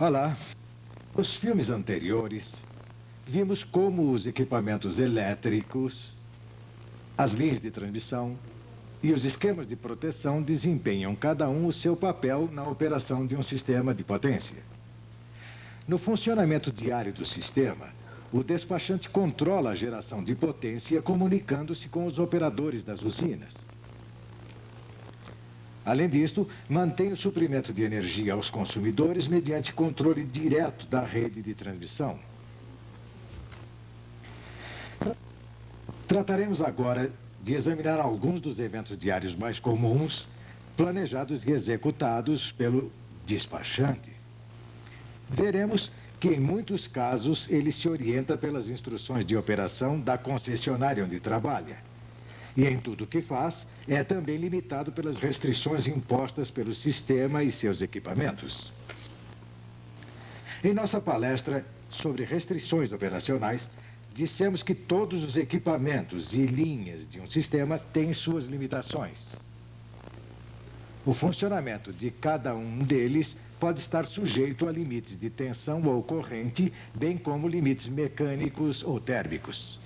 Olá. Nos filmes anteriores, vimos como os equipamentos elétricos, as linhas de transmissão e os esquemas de proteção desempenham cada um o seu papel na operação de um sistema de potência. No funcionamento diário do sistema, o despachante controla a geração de potência comunicando-se com os operadores das usinas. Além disto, mantém o suprimento de energia aos consumidores mediante controle direto da rede de transmissão. Trataremos agora de examinar alguns dos eventos diários mais comuns, planejados e executados pelo despachante. Veremos que, em muitos casos, ele se orienta pelas instruções de operação da concessionária onde trabalha. E em tudo o que faz, é também limitado pelas restrições impostas pelo sistema e seus equipamentos. Em nossa palestra sobre restrições operacionais, dissemos que todos os equipamentos e linhas de um sistema têm suas limitações. O funcionamento de cada um deles pode estar sujeito a limites de tensão ou corrente, bem como limites mecânicos ou térmicos.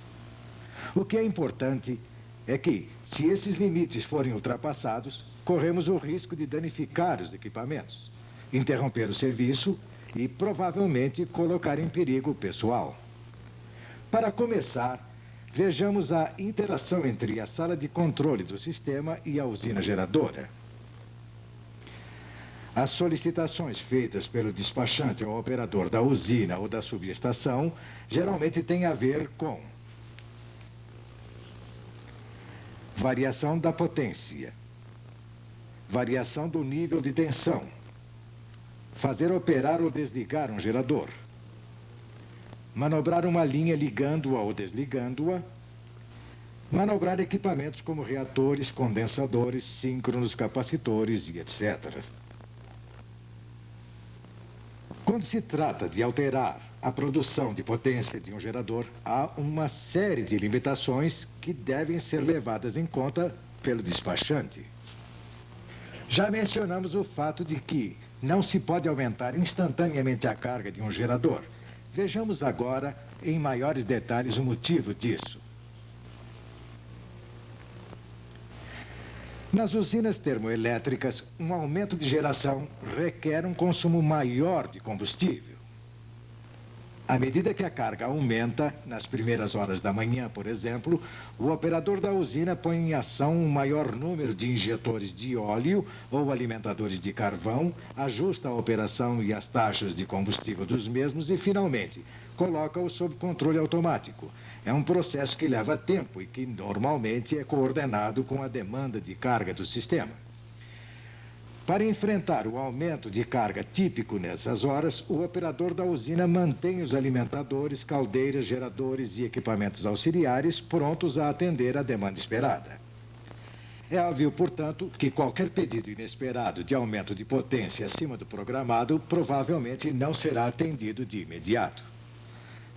O que é importante é que, se esses limites forem ultrapassados, corremos o risco de danificar os equipamentos, interromper o serviço e, provavelmente, colocar em perigo o pessoal. Para começar, vejamos a interação entre a sala de controle do sistema e a usina geradora. As solicitações feitas pelo despachante ao operador da usina ou da subestação geralmente têm a ver com variação da potência, variação do nível de tensão, fazer operar ou desligar um gerador, manobrar uma linha ligando-a ou desligando-a, manobrar equipamentos como reatores, condensadores, síncronos, capacitores e etc. Quando se trata de alterar a produção de potência de um gerador, há uma série de limitações que devem ser levadas em conta pelo despachante. Já mencionamos o fato de que não se pode aumentar instantaneamente a carga de um gerador. Vejamos agora, em maiores detalhes, o motivo disso. Nas usinas termoelétricas, um aumento de geração requer um consumo maior de combustível. À medida que a carga aumenta, nas primeiras horas da manhã, por exemplo, o operador da usina põe em ação um maior número de injetores de óleo ou alimentadores de carvão, ajusta a operação e as taxas de combustível dos mesmos e, finalmente, coloca-os sob controle automático. É um processo que leva tempo e que, normalmente, é coordenado com a demanda de carga do sistema. Para enfrentar o aumento de carga típico nessas horas, o operador da usina mantém os alimentadores, caldeiras, geradores e equipamentos auxiliares prontos a atender a demanda esperada. É óbvio, portanto, que qualquer pedido inesperado de aumento de potência acima do programado provavelmente não será atendido de imediato.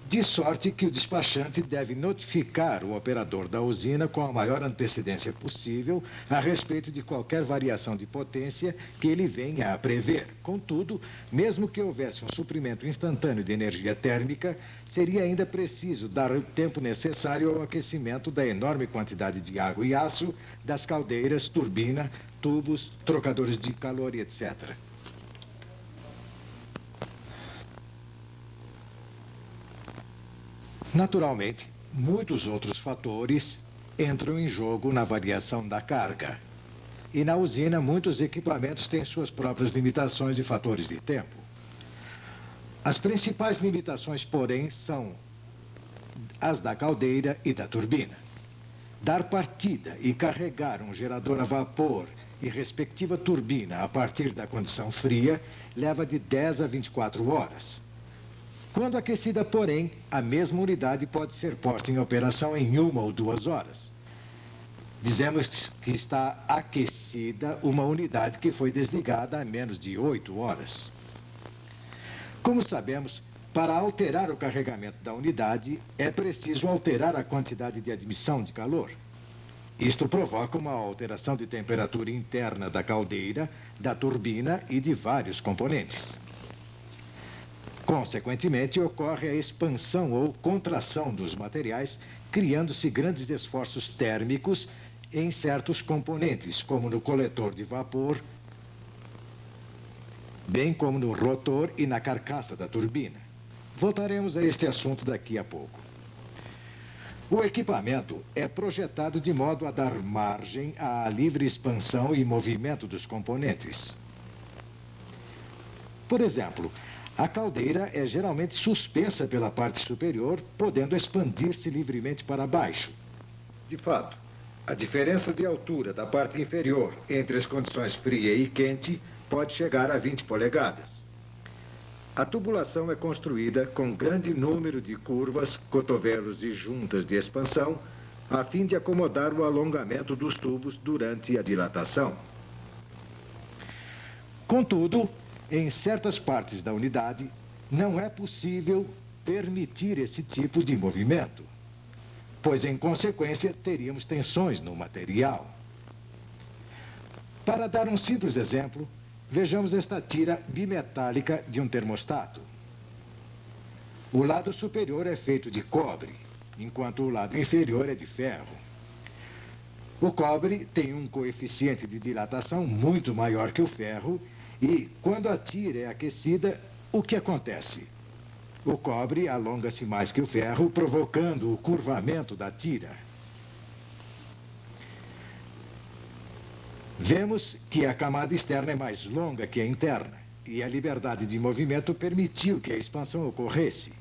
De sorte que o despachante deve notificar o operador da usina com a maior antecedência possível a respeito de qualquer variação de potência que ele venha a prever. Contudo, mesmo que houvesse um suprimento instantâneo de energia térmica, seria ainda preciso dar o tempo necessário ao aquecimento da enorme quantidade de água e aço das caldeiras, turbina, tubos, trocadores de calor e etc. Naturalmente, muitos outros fatores entram em jogo na variação da carga. E na usina, muitos equipamentos têm suas próprias limitações e fatores de tempo. As principais limitações, porém, são as da caldeira e da turbina. Dar partida e carregar um gerador a vapor e respectiva turbina a partir da condição fria leva de 10 a 24 horas. Quando aquecida, porém, a mesma unidade pode ser posta em operação em 1 ou 2 horas. Dizemos que está aquecida uma unidade que foi desligada há menos de 8 horas. Como sabemos, para alterar o carregamento da unidade, é preciso alterar a quantidade de admissão de calor. Isto provoca uma alteração de temperatura interna da caldeira, da turbina e de vários componentes. Consequentemente, ocorre a expansão ou contração dos materiais, criando-se grandes esforços térmicos em certos componentes, como no coletor de vapor, bem como no rotor e na carcaça da turbina. Voltaremos a este assunto daqui a pouco. O equipamento é projetado de modo a dar margem à livre expansão e movimento dos componentes. Por exemplo, a caldeira é geralmente suspensa pela parte superior, podendo expandir-se livremente para baixo. De fato, a diferença de altura da parte inferior entre as condições fria e quente pode chegar a 20 polegadas. A tubulação é construída com grande número de curvas, cotovelos e juntas de expansão, a fim de acomodar o alongamento dos tubos durante a dilatação. Contudo, em certas partes da unidade, não é possível permitir esse tipo de movimento, pois, em consequência, teríamos tensões no material. Para dar um simples exemplo, vejamos esta tira bimetálica de um termostato. O lado superior é feito de cobre, enquanto o lado inferior é de ferro. O cobre tem um coeficiente de dilatação muito maior que o ferro e, quando a tira é aquecida, o que acontece? O cobre alonga-se mais que o ferro, provocando o curvamento da tira. Vemos que a camada externa é mais longa que a interna, e a liberdade de movimento permitiu que a expansão ocorresse.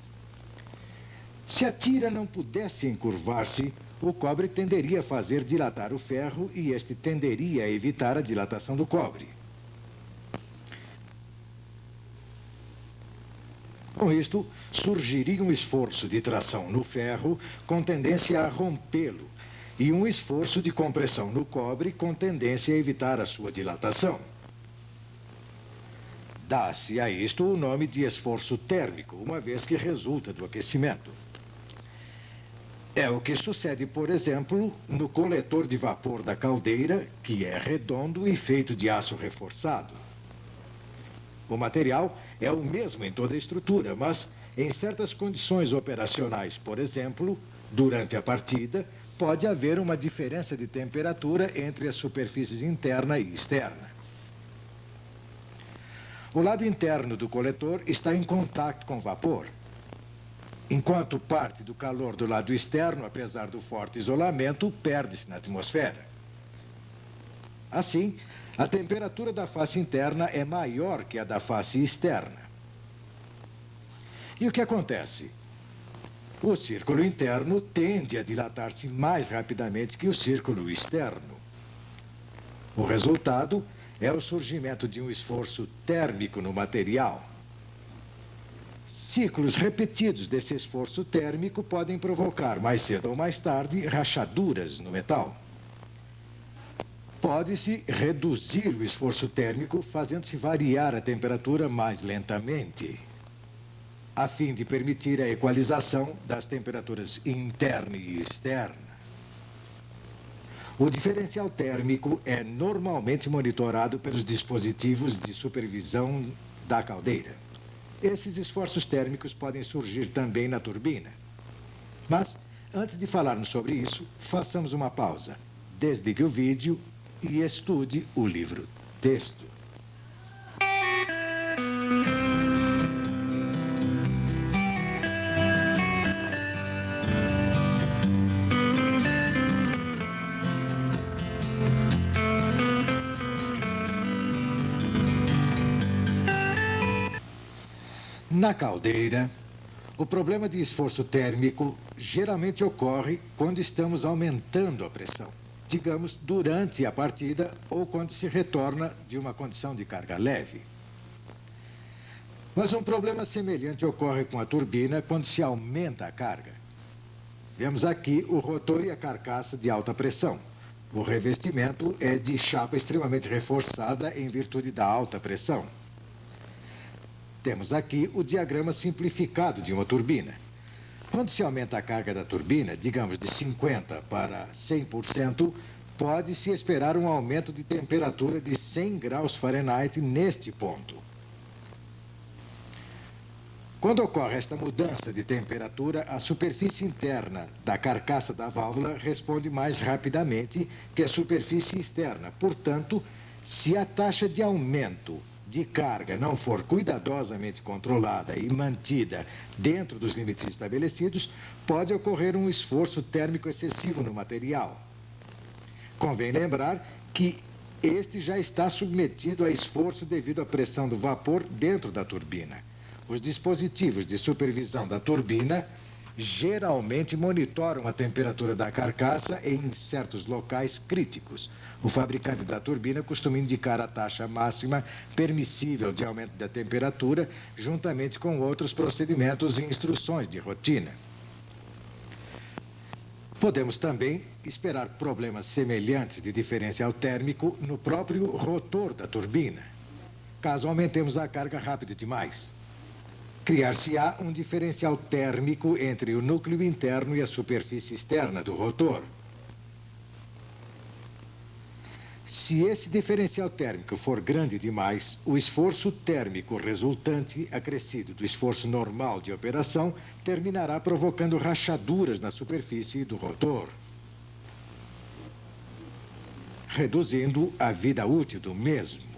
Se a tira não pudesse encurvar-se, o cobre tenderia a fazer dilatar o ferro e este tenderia a evitar a dilatação do cobre. Com isto, surgiria um esforço de tração no ferro com tendência a rompê-lo, e um esforço de compressão no cobre com tendência a evitar a sua dilatação. Dá-se a isto o nome de esforço térmico, uma vez que resulta do aquecimento. É o que sucede, por exemplo, no coletor de vapor da caldeira, que é redondo e feito de aço reforçado. O material é o mesmo em toda a estrutura, mas em certas condições operacionais, por exemplo, durante a partida, pode haver uma diferença de temperatura entre as superfícies interna e externa. O lado interno do coletor está em contato com o vapor, enquanto parte do calor do lado externo, apesar do forte isolamento, perde-se na atmosfera. Assim, a temperatura da face interna é maior que a da face externa. E o que acontece? O círculo interno tende a dilatar-se mais rapidamente que o círculo externo. O resultado é o surgimento de um esforço térmico no material. Ciclos repetidos desse esforço térmico podem provocar, mais cedo ou mais tarde, rachaduras no metal. Pode-se reduzir o esforço térmico fazendo-se variar a temperatura mais lentamente, a fim de permitir a equalização das temperaturas interna e externa. O diferencial térmico é normalmente monitorado pelos dispositivos de supervisão da caldeira. Esses esforços térmicos podem surgir também na turbina. Mas, antes de falarmos sobre isso, façamos uma pausa. Desligue o vídeo e estude o livro texto. Na caldeira, o problema de esforço térmico geralmente ocorre quando estamos aumentando a pressão, digamos, durante a partida ou quando se retorna de uma condição de carga leve. Mas um problema semelhante ocorre com a turbina quando se aumenta a carga. Vemos aqui o rotor e a carcaça de alta pressão. O revestimento é de chapa extremamente reforçada em virtude da alta pressão. Temos aqui o diagrama simplificado de uma turbina. Quando se aumenta a carga da turbina, digamos de 50% para 100%, pode-se esperar um aumento de temperatura de 100 graus Fahrenheit neste ponto. Quando ocorre esta mudança de temperatura, a superfície interna da carcaça da válvula responde mais rapidamente que a superfície externa. Portanto, se a taxa de aumento de carga não for cuidadosamente controlada e mantida dentro dos limites estabelecidos, pode ocorrer um esforço térmico excessivo no material. Convém lembrar que este já está submetido a esforço devido à pressão do vapor dentro da turbina. Os dispositivos de supervisão da turbina geralmente monitoram a temperatura da carcaça em certos locais críticos. O fabricante da turbina costuma indicar a taxa máxima permissível de aumento da temperatura, juntamente com outros procedimentos e instruções de rotina. Podemos também esperar problemas semelhantes de diferencial térmico no próprio rotor da turbina, caso aumentemos a carga rápido demais. Criar-se-á um diferencial térmico entre o núcleo interno e a superfície externa do rotor. Se esse diferencial térmico for grande demais, o esforço térmico resultante, acrescido do esforço normal de operação, terminará provocando rachaduras na superfície do rotor, reduzindo a vida útil do mesmo.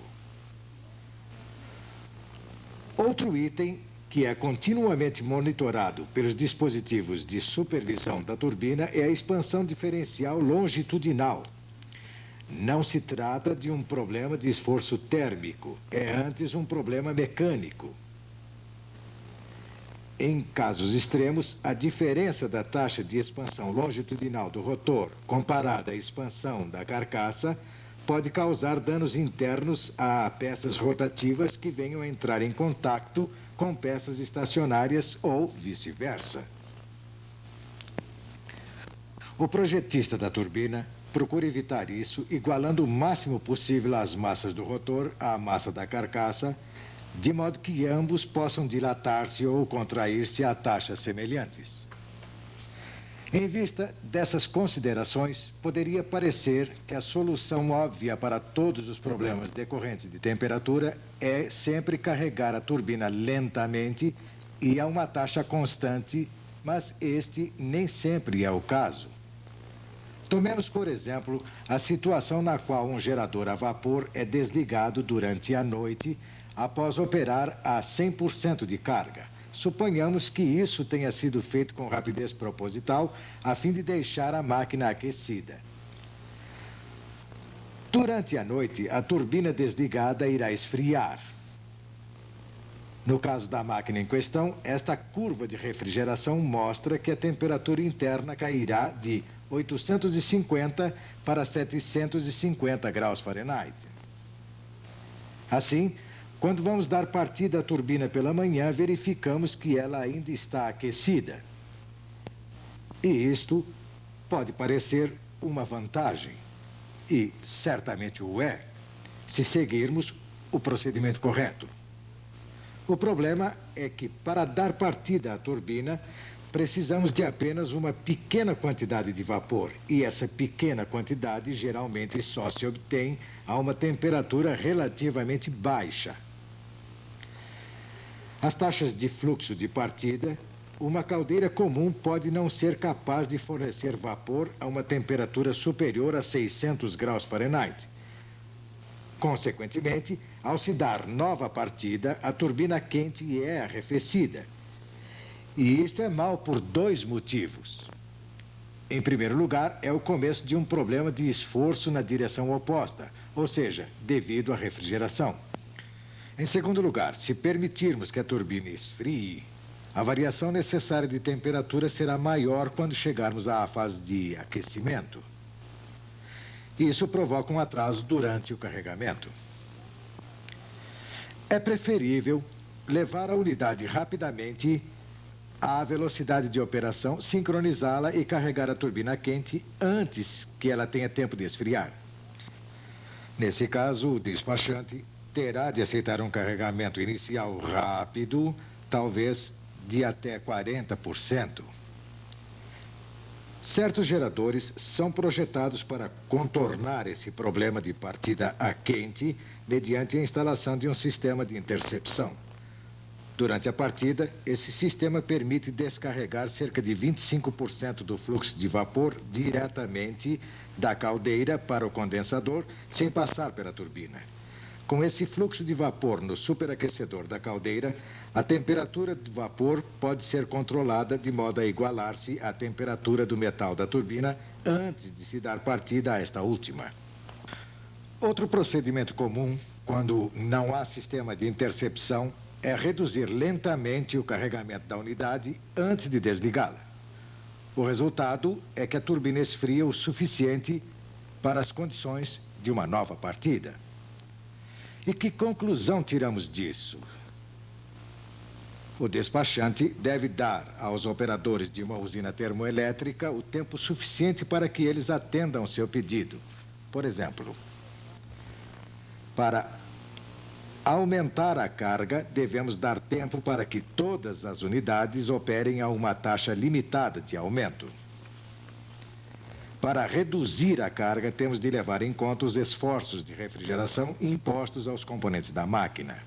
Outro item que é continuamente monitorado pelos dispositivos de supervisão da turbina é a expansão diferencial longitudinal. Não se trata de um problema de esforço térmico, é antes um problema mecânico. Em casos extremos, a diferença da taxa de expansão longitudinal do rotor comparada à expansão da carcaça pode causar danos internos a peças rotativas que venham a entrar em contato com peças estacionárias ou vice-versa. O projetista da turbina procura evitar isso, igualando o máximo possível as massas do rotor à massa da carcaça, de modo que ambos possam dilatar-se ou contrair-se a taxas semelhantes. Em vista dessas considerações, poderia parecer que a solução óbvia para todos os problemas decorrentes de temperatura é sempre carregar a turbina lentamente e a uma taxa constante, mas este nem sempre é o caso. Tomemos, por exemplo, a situação na qual um gerador a vapor é desligado durante a noite após operar a 100% de carga. Suponhamos que isso tenha sido feito com rapidez proposital, a fim de deixar a máquina aquecida. Durante a noite, a turbina desligada irá esfriar. No caso da máquina em questão, esta curva de refrigeração mostra que a temperatura interna cairá de 850 para 750 graus Fahrenheit. Assim, quando vamos dar partida à turbina pela manhã, verificamos que ela ainda está aquecida. E isto pode parecer uma vantagem, e certamente o é, se seguirmos o procedimento correto. O problema é que, para dar partida à turbina, precisamos de apenas uma pequena quantidade de vapor, e essa pequena quantidade geralmente só se obtém a uma temperatura relativamente baixa. As taxas de fluxo de partida, uma caldeira comum pode não ser capaz de fornecer vapor a uma temperatura superior a 600 graus Fahrenheit. Consequentemente, ao se dar nova partida, a turbina quente é arrefecida. E isto é mau por dois motivos. Em primeiro lugar, é o começo de um problema de esforço na direção oposta, ou seja, devido à refrigeração. Em segundo lugar, se permitirmos que a turbina esfrie, a variação necessária de temperatura será maior quando chegarmos à fase de aquecimento. Isso provoca um atraso durante o carregamento. É preferível levar a unidade rapidamente à velocidade de operação, sincronizá-la e carregar a turbina quente antes que ela tenha tempo de esfriar. Nesse caso, o despachante terá de aceitar um carregamento inicial rápido, talvez de até 40%. Certos geradores são projetados para contornar esse problema de partida a quente mediante a instalação de um sistema de intercepção. Durante a partida, esse sistema permite descarregar cerca de 25% do fluxo de vapor diretamente da caldeira para o condensador, sem passar pela turbina. Com esse fluxo de vapor no superaquecedor da caldeira, a temperatura do vapor pode ser controlada de modo a igualar-se à temperatura do metal da turbina antes de se dar partida a esta última. Outro procedimento comum, quando não há sistema de intercepção, é reduzir lentamente o carregamento da unidade antes de desligá-la. O resultado é que a turbina esfria o suficiente para as condições de uma nova partida. E que conclusão tiramos disso? O despachante deve dar aos operadores de uma usina termoelétrica o tempo suficiente para que eles atendam seu pedido. Por exemplo, para aumentar a carga, devemos dar tempo para que todas as unidades operem a uma taxa limitada de aumento. Para reduzir a carga, temos de levar em conta os esforços de refrigeração impostos aos componentes da máquina.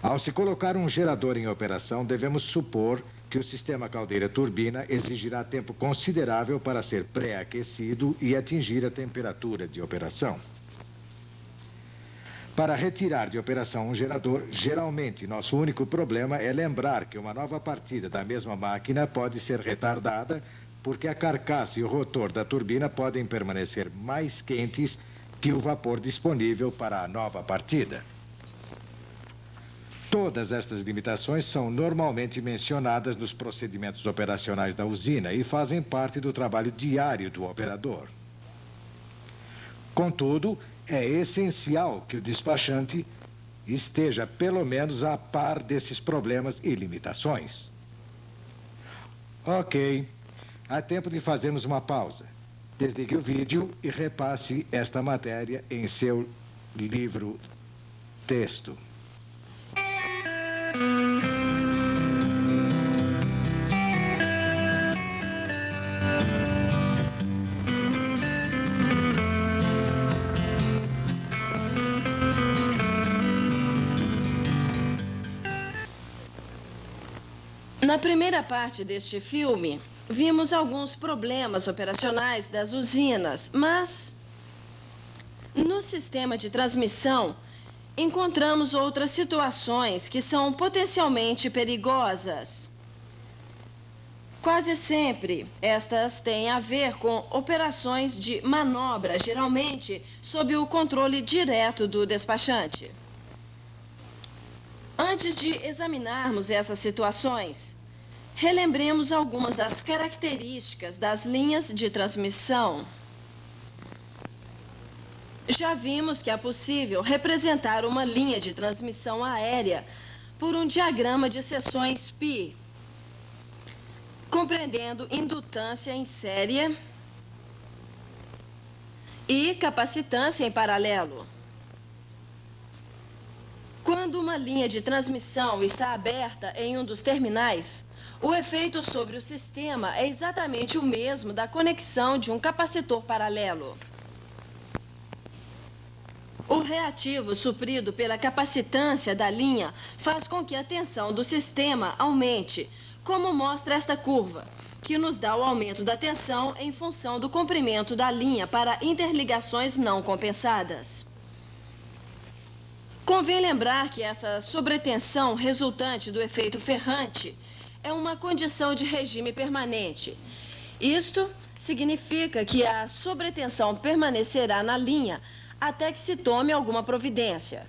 Ao se colocar um gerador em operação, devemos supor que o sistema caldeira-turbina exigirá tempo considerável para ser pré-aquecido e atingir a temperatura de operação. Para retirar de operação um gerador, geralmente nosso único problema é lembrar que uma nova partida da mesma máquina pode ser retardada porque a carcaça e o rotor da turbina podem permanecer mais quentes que o vapor disponível para a nova partida. Todas estas limitações são normalmente mencionadas nos procedimentos operacionais da usina e fazem parte do trabalho diário do operador. Contudo, é essencial que o despachante esteja pelo menos a par desses problemas e limitações. Ok, há tempo de fazermos uma pausa. Desligue o vídeo e repasse esta matéria em seu livro-texto. Na primeira parte deste filme, vimos alguns problemas operacionais das usinas, mas no sistema de transmissão encontramos outras situações que são potencialmente perigosas. Quase sempre, estas têm a ver com operações de manobra, geralmente sob o controle direto do despachante. Antes de examinarmos essas situações, relembremos algumas das características das linhas de transmissão. Já vimos que é possível representar uma linha de transmissão aérea por um diagrama de seções π, compreendendo indutância em série e capacitância em paralelo. Quando uma linha de transmissão está aberta em um dos terminais, o efeito sobre o sistema é exatamente o mesmo da conexão de um capacitor paralelo. O reativo suprido pela capacitância da linha faz com que a tensão do sistema aumente, como mostra esta curva, que nos dá o aumento da tensão em função do comprimento da linha para interligações não compensadas. Convém lembrar que essa sobretensão resultante do efeito ferrante é uma condição de regime permanente. Isto significa que a sobretensão permanecerá na linha até que se tome alguma providência,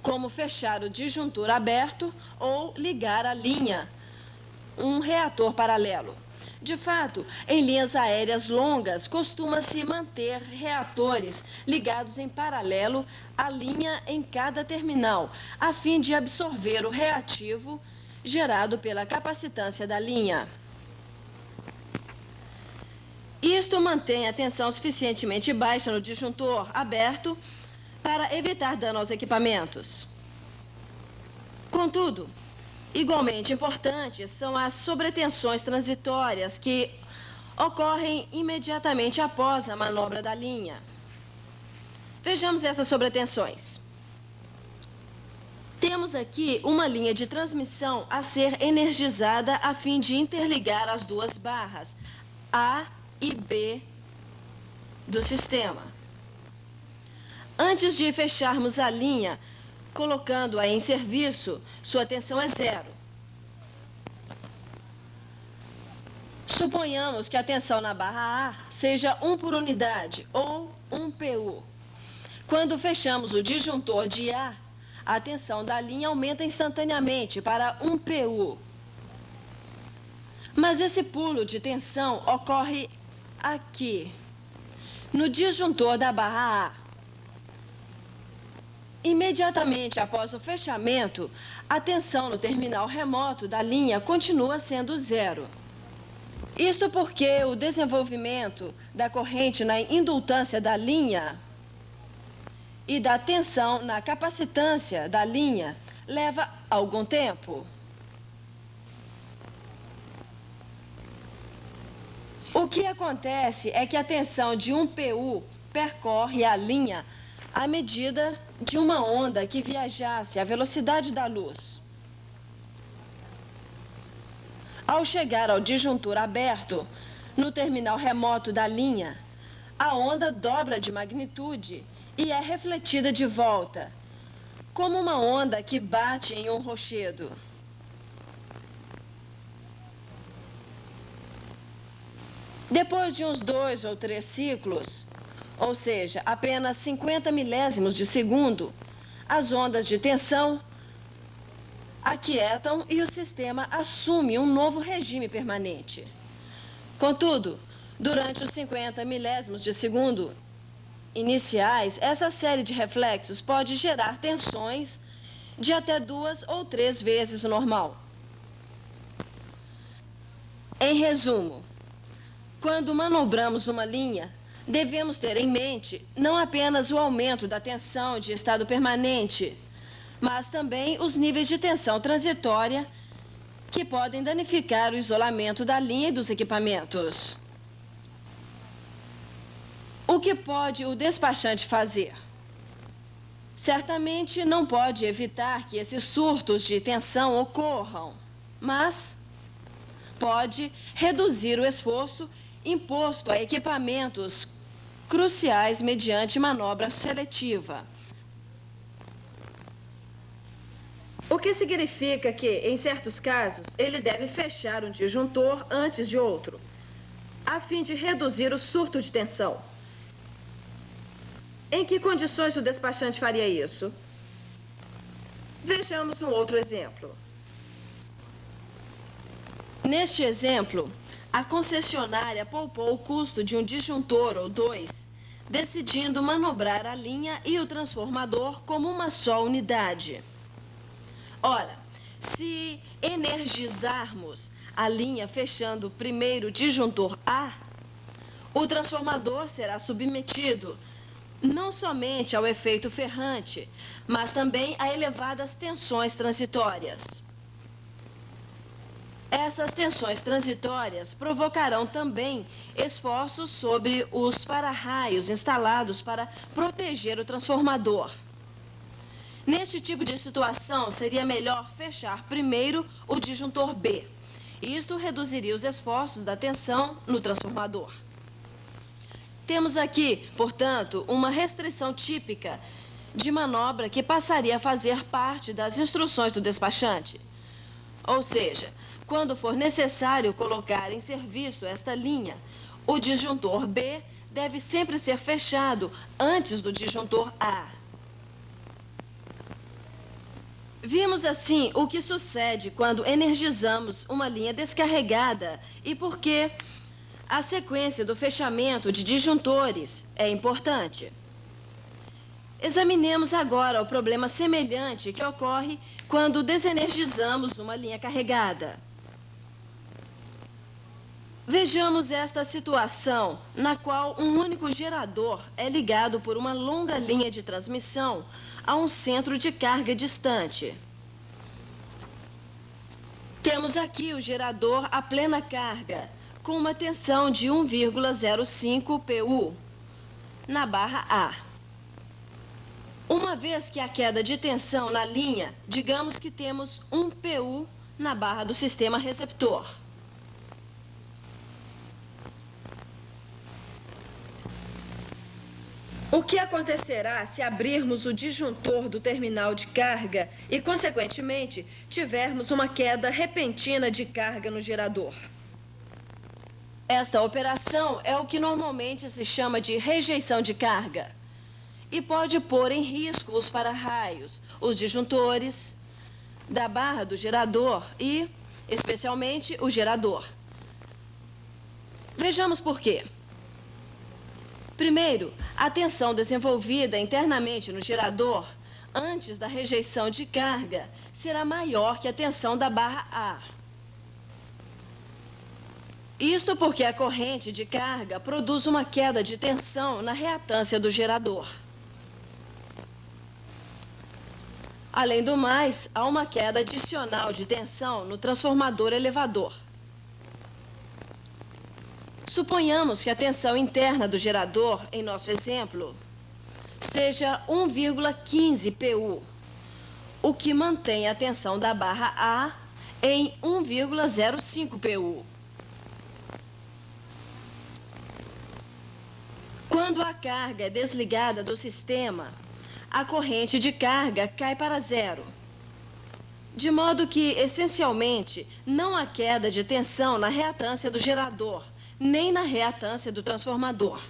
como fechar o disjuntor aberto ou ligar a linha, um reator paralelo. De fato, em linhas aéreas longas, costuma-se manter reatores ligados em paralelo à linha em cada terminal, a fim de absorver o reativo gerado pela capacitância da linha. Isto mantém a tensão suficientemente baixa no disjuntor aberto para evitar dano aos equipamentos. Contudo, igualmente importantes são as sobretensões transitórias que ocorrem imediatamente após a manobra da linha. Vejamos essas sobretensões. Temos aqui uma linha de transmissão a ser energizada a fim de interligar as duas barras, A e B do sistema. Antes de fecharmos a linha, colocando-a em serviço, sua tensão é 0. Suponhamos que a tensão na barra A seja 1 por unidade, ou 1 PU. Quando fechamos o disjuntor de a tensão da linha aumenta instantaneamente para 1 PU. Mas esse pulo de tensão ocorre aqui, no disjuntor da barra A. Imediatamente após o fechamento, a tensão no terminal remoto da linha continua sendo 0. Isto porque o desenvolvimento da corrente na indutância da linha e da tensão na capacitância da linha leva algum tempo. O que acontece é que a tensão de 1 PU percorre a linha à medida de uma onda que viajasse à velocidade da luz. Ao chegar ao disjuntor aberto, no terminal remoto da linha, a onda dobra de magnitude e é refletida de volta, como uma onda que bate em um rochedo. Depois de uns 2 ou 3 ciclos, ou seja, apenas 50 milésimos de segundo, as ondas de tensão aquietam e o sistema assume um novo regime permanente. Contudo, durante os 50 milésimos de segundo iniciais, essa série de reflexos pode gerar tensões de até 2 ou 3 vezes o normal. Em resumo, quando manobramos uma linha, devemos ter em mente não apenas o aumento da tensão de estado permanente, mas também os níveis de tensão transitória que podem danificar o isolamento da linha e dos equipamentos. O que pode o despachante fazer? Certamente não pode evitar que esses surtos de tensão ocorram, mas pode reduzir o esforço imposto a equipamentos cruciais mediante manobra seletiva. O que significa que, em certos casos, ele deve fechar um disjuntor antes de outro, a fim de reduzir o surto de tensão. Em que condições o despachante faria isso? Vejamos um outro exemplo. Neste exemplo, a concessionária poupou o custo de um disjuntor ou 2, decidindo manobrar a linha e o transformador como uma só unidade. Ora, se energizarmos a linha fechando primeiro o disjuntor A, o transformador será submetido não somente ao efeito ferrante, mas também a elevadas tensões transitórias. Essas tensões transitórias provocarão também esforços sobre os para-raios instalados para proteger o transformador. Neste tipo de situação, seria melhor fechar primeiro o disjuntor B. Isto reduziria os esforços da tensão no transformador. Temos aqui, portanto, uma restrição típica de manobra que passaria a fazer parte das instruções do despachante. Ou seja, quando for necessário colocar em serviço esta linha, o disjuntor B deve sempre ser fechado antes do disjuntor A. Vimos assim o que sucede quando energizamos uma linha descarregada e por que a sequência do fechamento de disjuntores é importante. Examinemos agora o problema semelhante que ocorre quando desenergizamos uma linha carregada. Vejamos esta situação, na qual um único gerador é ligado por uma longa linha de transmissão a um centro de carga distante. Temos aqui o gerador a plena carga, com uma tensão de 1,05 PU na barra A. Uma vez que a queda de tensão na linha, digamos que temos um PU na barra do sistema receptor. O que acontecerá se abrirmos o disjuntor do terminal de carga e, consequentemente, tivermos uma queda repentina de carga no gerador? Esta operação é o que normalmente se chama de rejeição de carga e pode pôr em risco os para-raios, os disjuntores da barra do gerador e, especialmente, o gerador. Vejamos por quê. Primeiro, a tensão desenvolvida internamente no gerador antes da rejeição de carga será maior que a tensão da barra A. Isto porque a corrente de carga produz uma queda de tensão na reatância do gerador. Além do mais, há uma queda adicional de tensão no transformador elevador. Suponhamos que a tensão interna do gerador, em nosso exemplo, seja 1,15 PU, o que mantém a tensão da barra A em 1,05 PU. Quando a carga é desligada do sistema, a corrente de carga cai para zero, de modo que, essencialmente, não há queda de tensão na reatância do gerador, nem na reatância do transformador.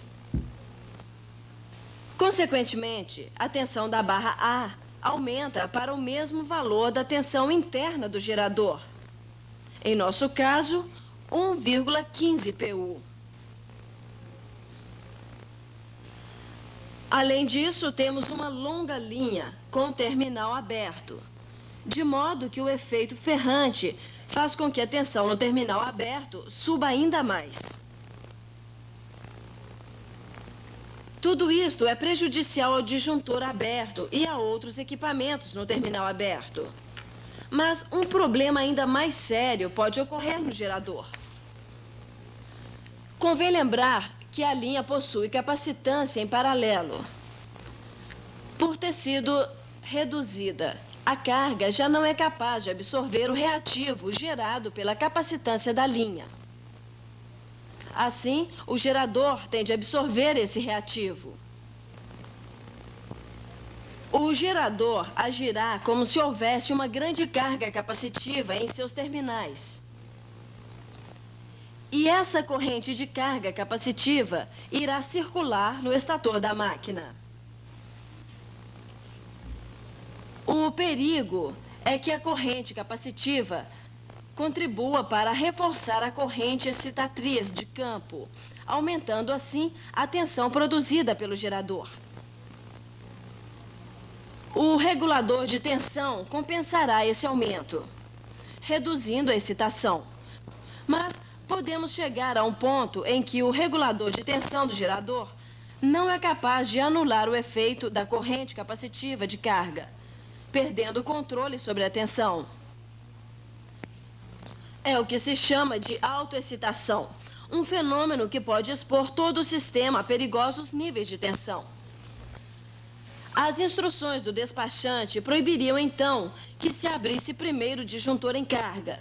Consequentemente, a tensão da barra A aumenta para o mesmo valor da tensão interna do gerador. Em nosso caso, 1,15 PU. Além disso, temos uma longa linha com o terminal aberto, de modo que o efeito ferrante faz com que a tensão no terminal aberto suba ainda mais. Tudo isto é prejudicial ao disjuntor aberto e a outros equipamentos no terminal aberto. Mas um problema ainda mais sério pode ocorrer no gerador. Convém lembrar que a linha possui capacitância em paralelo. Por ter sido reduzida, a carga já não é capaz de absorver o reativo gerado pela capacitância da linha. Assim, o gerador tem de absorver esse reativo. O gerador agirá como se houvesse uma grande carga capacitiva em seus terminais. E essa corrente de carga capacitiva irá circular no estator da máquina. O perigo é que a corrente capacitiva contribua para reforçar a corrente excitatriz de campo, aumentando assim a tensão produzida pelo gerador. O regulador de tensão compensará esse aumento, reduzindo a excitação. Mas podemos chegar a um ponto em que o regulador de tensão do gerador não é capaz de anular o efeito da corrente capacitiva de carga, perdendo o controle sobre a tensão. É o que se chama de autoexcitação, um fenômeno que pode expor todo o sistema a perigosos níveis de tensão. As instruções do despachante proibiriam, então, que se abrisse primeiro o disjuntor em carga.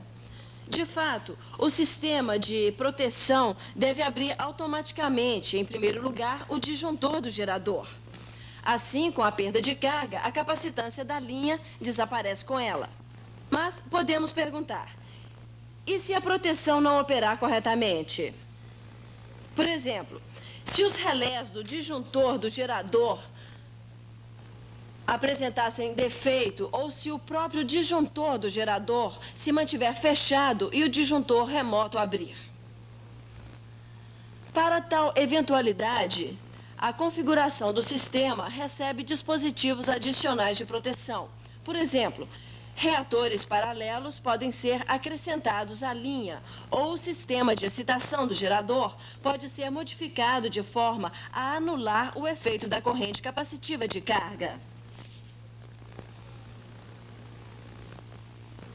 De fato, o sistema de proteção deve abrir automaticamente, em primeiro lugar, o disjuntor do gerador. Assim, com a perda de carga, a capacitância da linha desaparece com ela. Mas podemos perguntar, e se a proteção não operar corretamente? Por exemplo, se os relés do disjuntor do gerador apresentassem defeito ou se o próprio disjuntor do gerador se mantiver fechado e o disjuntor remoto abrir. Para tal eventualidade, a configuração do sistema recebe dispositivos adicionais de proteção. Por exemplo, reatores paralelos podem ser acrescentados à linha ou o sistema de excitação do gerador pode ser modificado de forma a anular o efeito da corrente capacitiva de carga.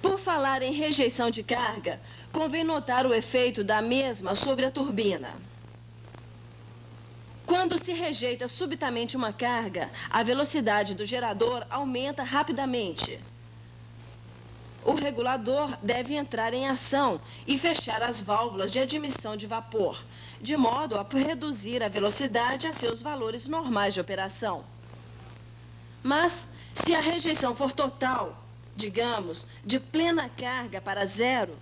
Por falar em rejeição de carga, convém notar o efeito da mesma sobre a turbina. Quando se rejeita subitamente uma carga, a velocidade do gerador aumenta rapidamente. O regulador deve entrar em ação e fechar as válvulas de admissão de vapor, de modo a reduzir a velocidade a seus valores normais de operação. Mas, se a rejeição for total, digamos, de plena carga para zero,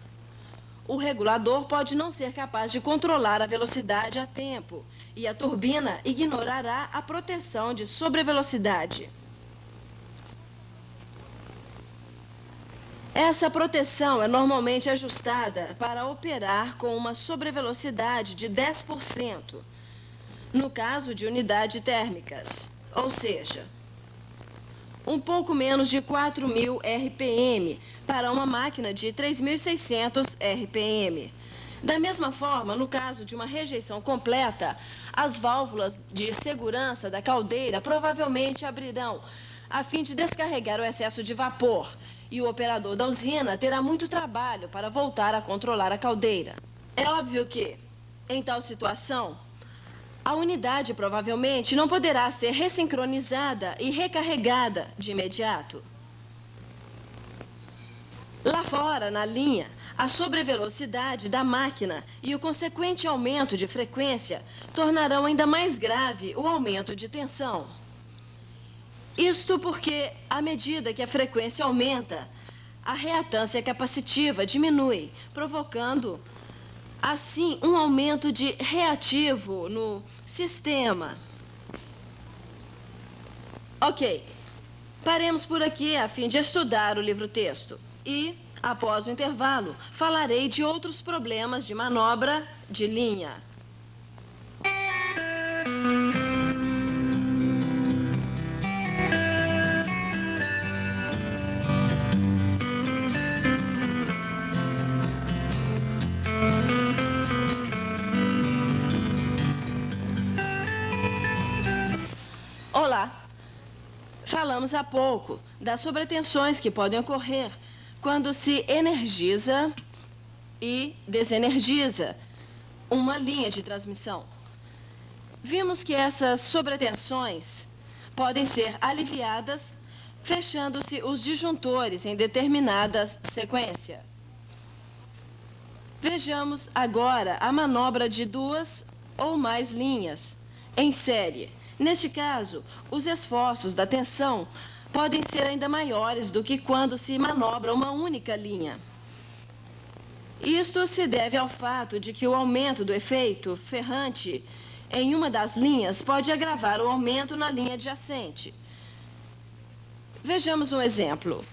o regulador pode não ser capaz de controlar a velocidade a tempo e a turbina ignorará a proteção de sobrevelocidade. Essa proteção é normalmente ajustada para operar com uma sobrevelocidade de 10%, no caso de unidades térmicas, ou seja, um pouco menos de 4.000 RPM para uma máquina de 3.600 RPM. Da mesma forma, no caso de uma rejeição completa, as válvulas de segurança da caldeira provavelmente abrirão a fim de descarregar o excesso de vapor, e o operador da usina terá muito trabalho para voltar a controlar a caldeira. É óbvio que, em tal situação, a unidade provavelmente não poderá ser ressincronizada e recarregada de imediato. Lá fora, na linha, a sobrevelocidade da máquina e o consequente aumento de frequência tornarão ainda mais grave o aumento de tensão. Isto porque, à medida que a frequência aumenta, a reatância capacitiva diminui, provocando, assim, um aumento de reativo no sistema. Ok, paremos por aqui a fim de estudar o livro-texto. E, após o intervalo, falarei de outros problemas de manobra de linha. Olá! Falamos há pouco das sobretensões que podem ocorrer quando se energiza e desenergiza uma linha de transmissão. Vimos que essas sobretensões podem ser aliviadas fechando-se os disjuntores em determinadas sequências. Vejamos agora a manobra de duas ou mais linhas em série. Neste caso, os esforços da tensão podem ser ainda maiores do que quando se manobra uma única linha. Isto se deve ao fato de que o aumento do efeito ferrante em uma das linhas pode agravar o aumento na linha adjacente. Vejamos um exemplo.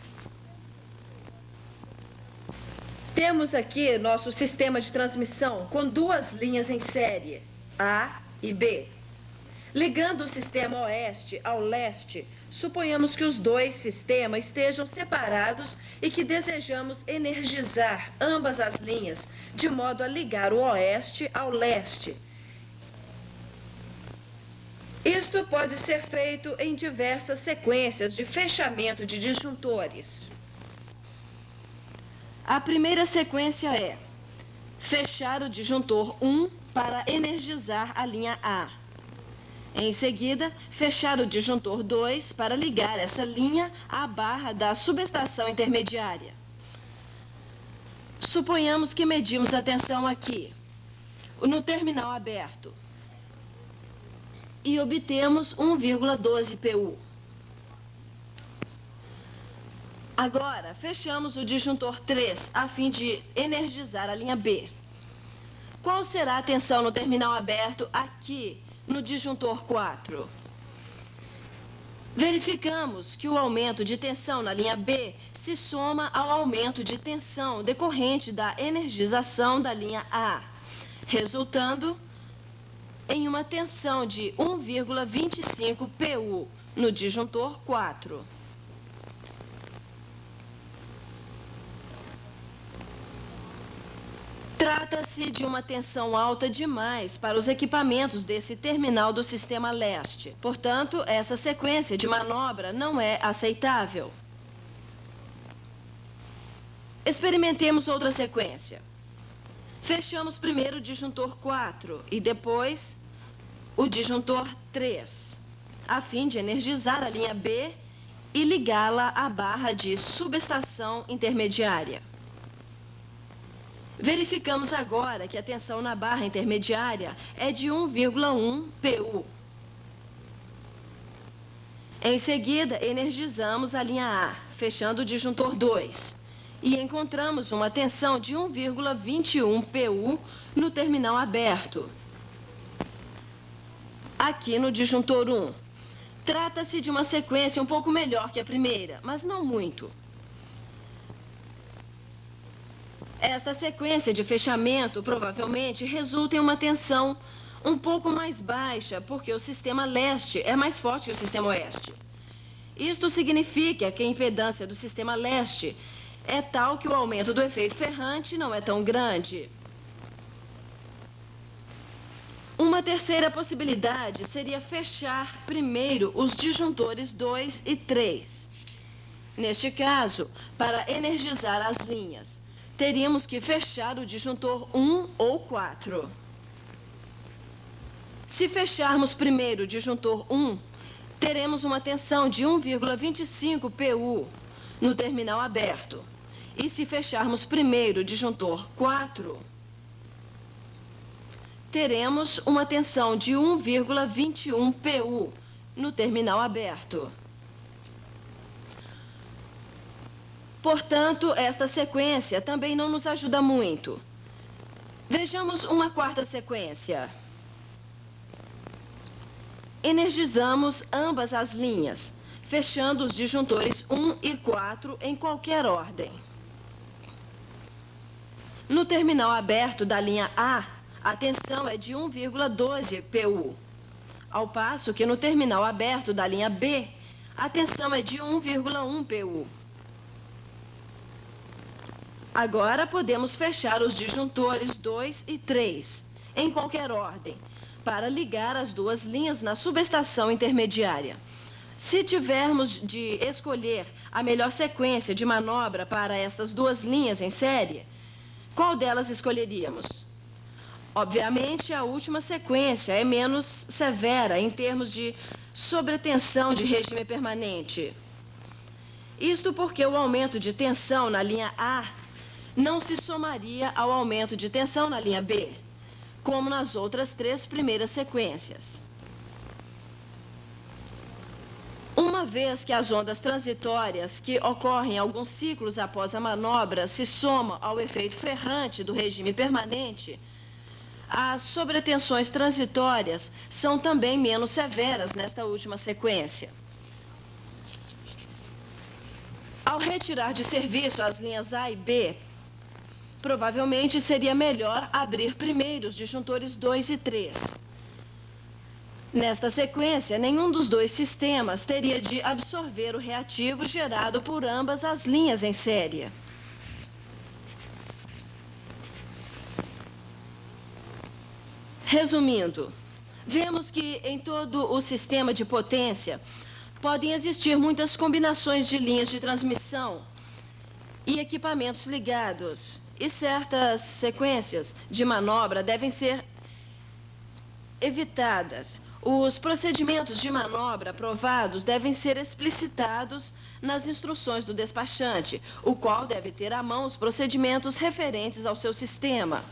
Temos aqui nosso sistema de transmissão com duas linhas em série, A e B. Ligando o sistema oeste ao leste, suponhamos que os dois sistemas estejam separados e que desejamos energizar ambas as linhas, de modo a ligar o oeste ao leste. Isto pode ser feito em diversas sequências de fechamento de disjuntores. A primeira sequência é fechar o disjuntor 1 para energizar a linha A. Em seguida, fechar o disjuntor 2 para ligar essa linha à barra da subestação intermediária. Suponhamos que medimos a tensão aqui, no terminal aberto, e obtemos 1,12 PU. Agora, fechamos o disjuntor 3 a fim de energizar a linha B. Qual será a tensão no terminal aberto aqui, no disjuntor 4? Verificamos que o aumento de tensão na linha B se soma ao aumento de tensão decorrente da energização da linha A, resultando em uma tensão de 1,25 PU no disjuntor 4. Trata-se de uma tensão alta demais para os equipamentos desse terminal do sistema leste. Portanto, essa sequência de manobra não é aceitável. Experimentemos outra sequência. Fechamos primeiro o disjuntor 4 e depois o disjuntor 3, a fim de energizar a linha B e ligá-la à barra de subestação intermediária. Verificamos agora que a tensão na barra intermediária é de 1,1 pu. Em seguida, energizamos a linha A, fechando o disjuntor 2, e encontramos uma tensão de 1,21 pu no terminal aberto. Aqui no disjuntor 1. Trata-se de uma sequência um pouco melhor que a primeira, mas não muito. Esta sequência de fechamento provavelmente resulta em uma tensão um pouco mais baixa, porque o sistema leste é mais forte que o sistema oeste. Isto significa que a impedância do sistema leste é tal que o aumento do efeito ferrante não é tão grande. Uma terceira possibilidade seria fechar primeiro os disjuntores 2 e 3. Neste caso, para energizar as linhas, teríamos que fechar o disjuntor 1 ou 4. Se fecharmos primeiro o disjuntor 1, teremos uma tensão de 1,25 pu no terminal aberto. E se fecharmos primeiro o disjuntor 4, teremos uma tensão de 1,21 pu no terminal aberto. Portanto, esta sequência também não nos ajuda muito. Vejamos uma quarta sequência. Energizamos ambas as linhas, fechando os disjuntores 1 e 4 em qualquer ordem. No terminal aberto da linha A, a tensão é de 1,12 pu, ao passo que no terminal aberto da linha B, a tensão é de 1,1 pu. Agora podemos fechar os disjuntores 2 e 3, em qualquer ordem, para ligar as duas linhas na subestação intermediária. Se tivermos de escolher a melhor sequência de manobra para estas duas linhas em série, qual delas escolheríamos? Obviamente, a última sequência é menos severa em termos de sobretensão de regime permanente. Isto porque o aumento de tensão na linha A não se somaria ao aumento de tensão na linha B, como nas outras três primeiras sequências. Uma vez que as ondas transitórias que ocorrem alguns ciclos após a manobra se somam ao efeito ferrante do regime permanente, as sobretensões transitórias são também menos severas nesta última sequência. Ao retirar de serviço as linhas A e B, provavelmente seria melhor abrir primeiro os disjuntores 2 e 3. Nesta sequência, nenhum dos dois sistemas teria de absorver o reativo gerado por ambas as linhas em série. Resumindo, vemos que em todo o sistema de potência podem existir muitas combinações de linhas de transmissão e equipamentos ligados, e certas sequências de manobra devem ser evitadas. Os procedimentos de manobra aprovados devem ser explicitados nas instruções do despachante, o qual deve ter à mão os procedimentos referentes ao seu sistema.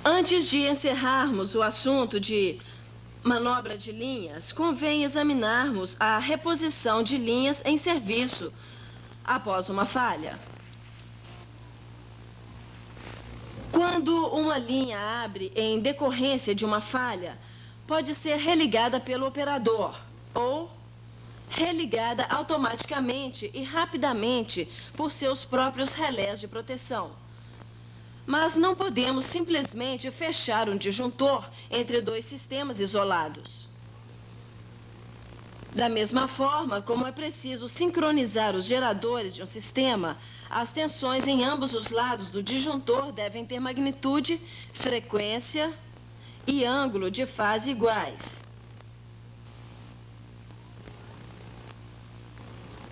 Antes de encerrarmos o assunto de manobra de linhas, convém examinarmos a reposição de linhas em serviço após uma falha. Quando uma linha abre em decorrência de uma falha, pode ser religada pelo operador ou religada automaticamente e rapidamente por seus próprios relés de proteção. Mas não podemos simplesmente fechar um disjuntor entre dois sistemas isolados. Da mesma forma como é preciso sincronizar os geradores de um sistema, as tensões em ambos os lados do disjuntor devem ter magnitude, frequência e ângulo de fase iguais.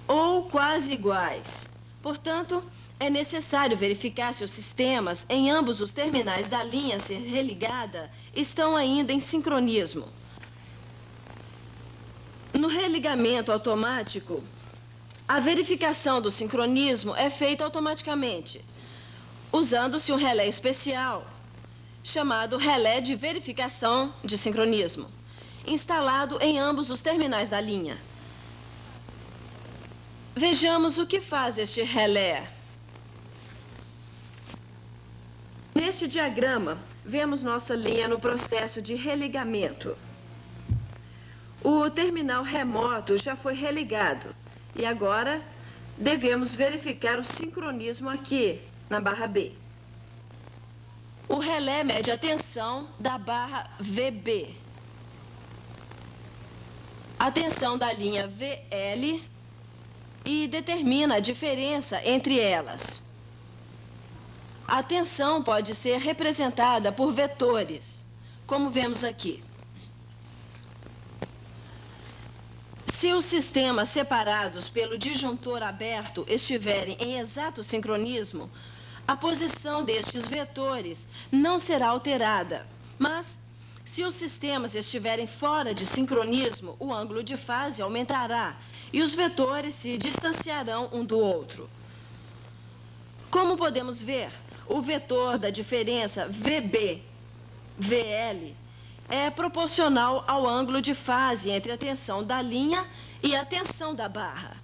Ou quase iguais. Portanto, é necessário verificar se os sistemas em ambos os terminais da linha a ser religada estão ainda em sincronismo. No religamento automático, a verificação do sincronismo é feita automaticamente, usando-se um relé especial, chamado relé de verificação de sincronismo, instalado em ambos os terminais da linha. Vejamos o que faz este relé. Neste diagrama, vemos nossa linha no processo de religamento. O terminal remoto já foi religado e agora devemos verificar o sincronismo aqui, na barra B. O relé mede a tensão da barra VB, a tensão da linha VL e determina a diferença entre elas. A tensão pode ser representada por vetores, como vemos aqui. Se os sistemas separados pelo disjuntor aberto estiverem em exato sincronismo, a posição destes vetores não será alterada. Mas, se os sistemas estiverem fora de sincronismo, o ângulo de fase aumentará e os vetores se distanciarão um do outro. Como podemos ver, o vetor da diferença VB-VL é proporcional ao ângulo de fase entre a tensão da linha e a tensão da barra.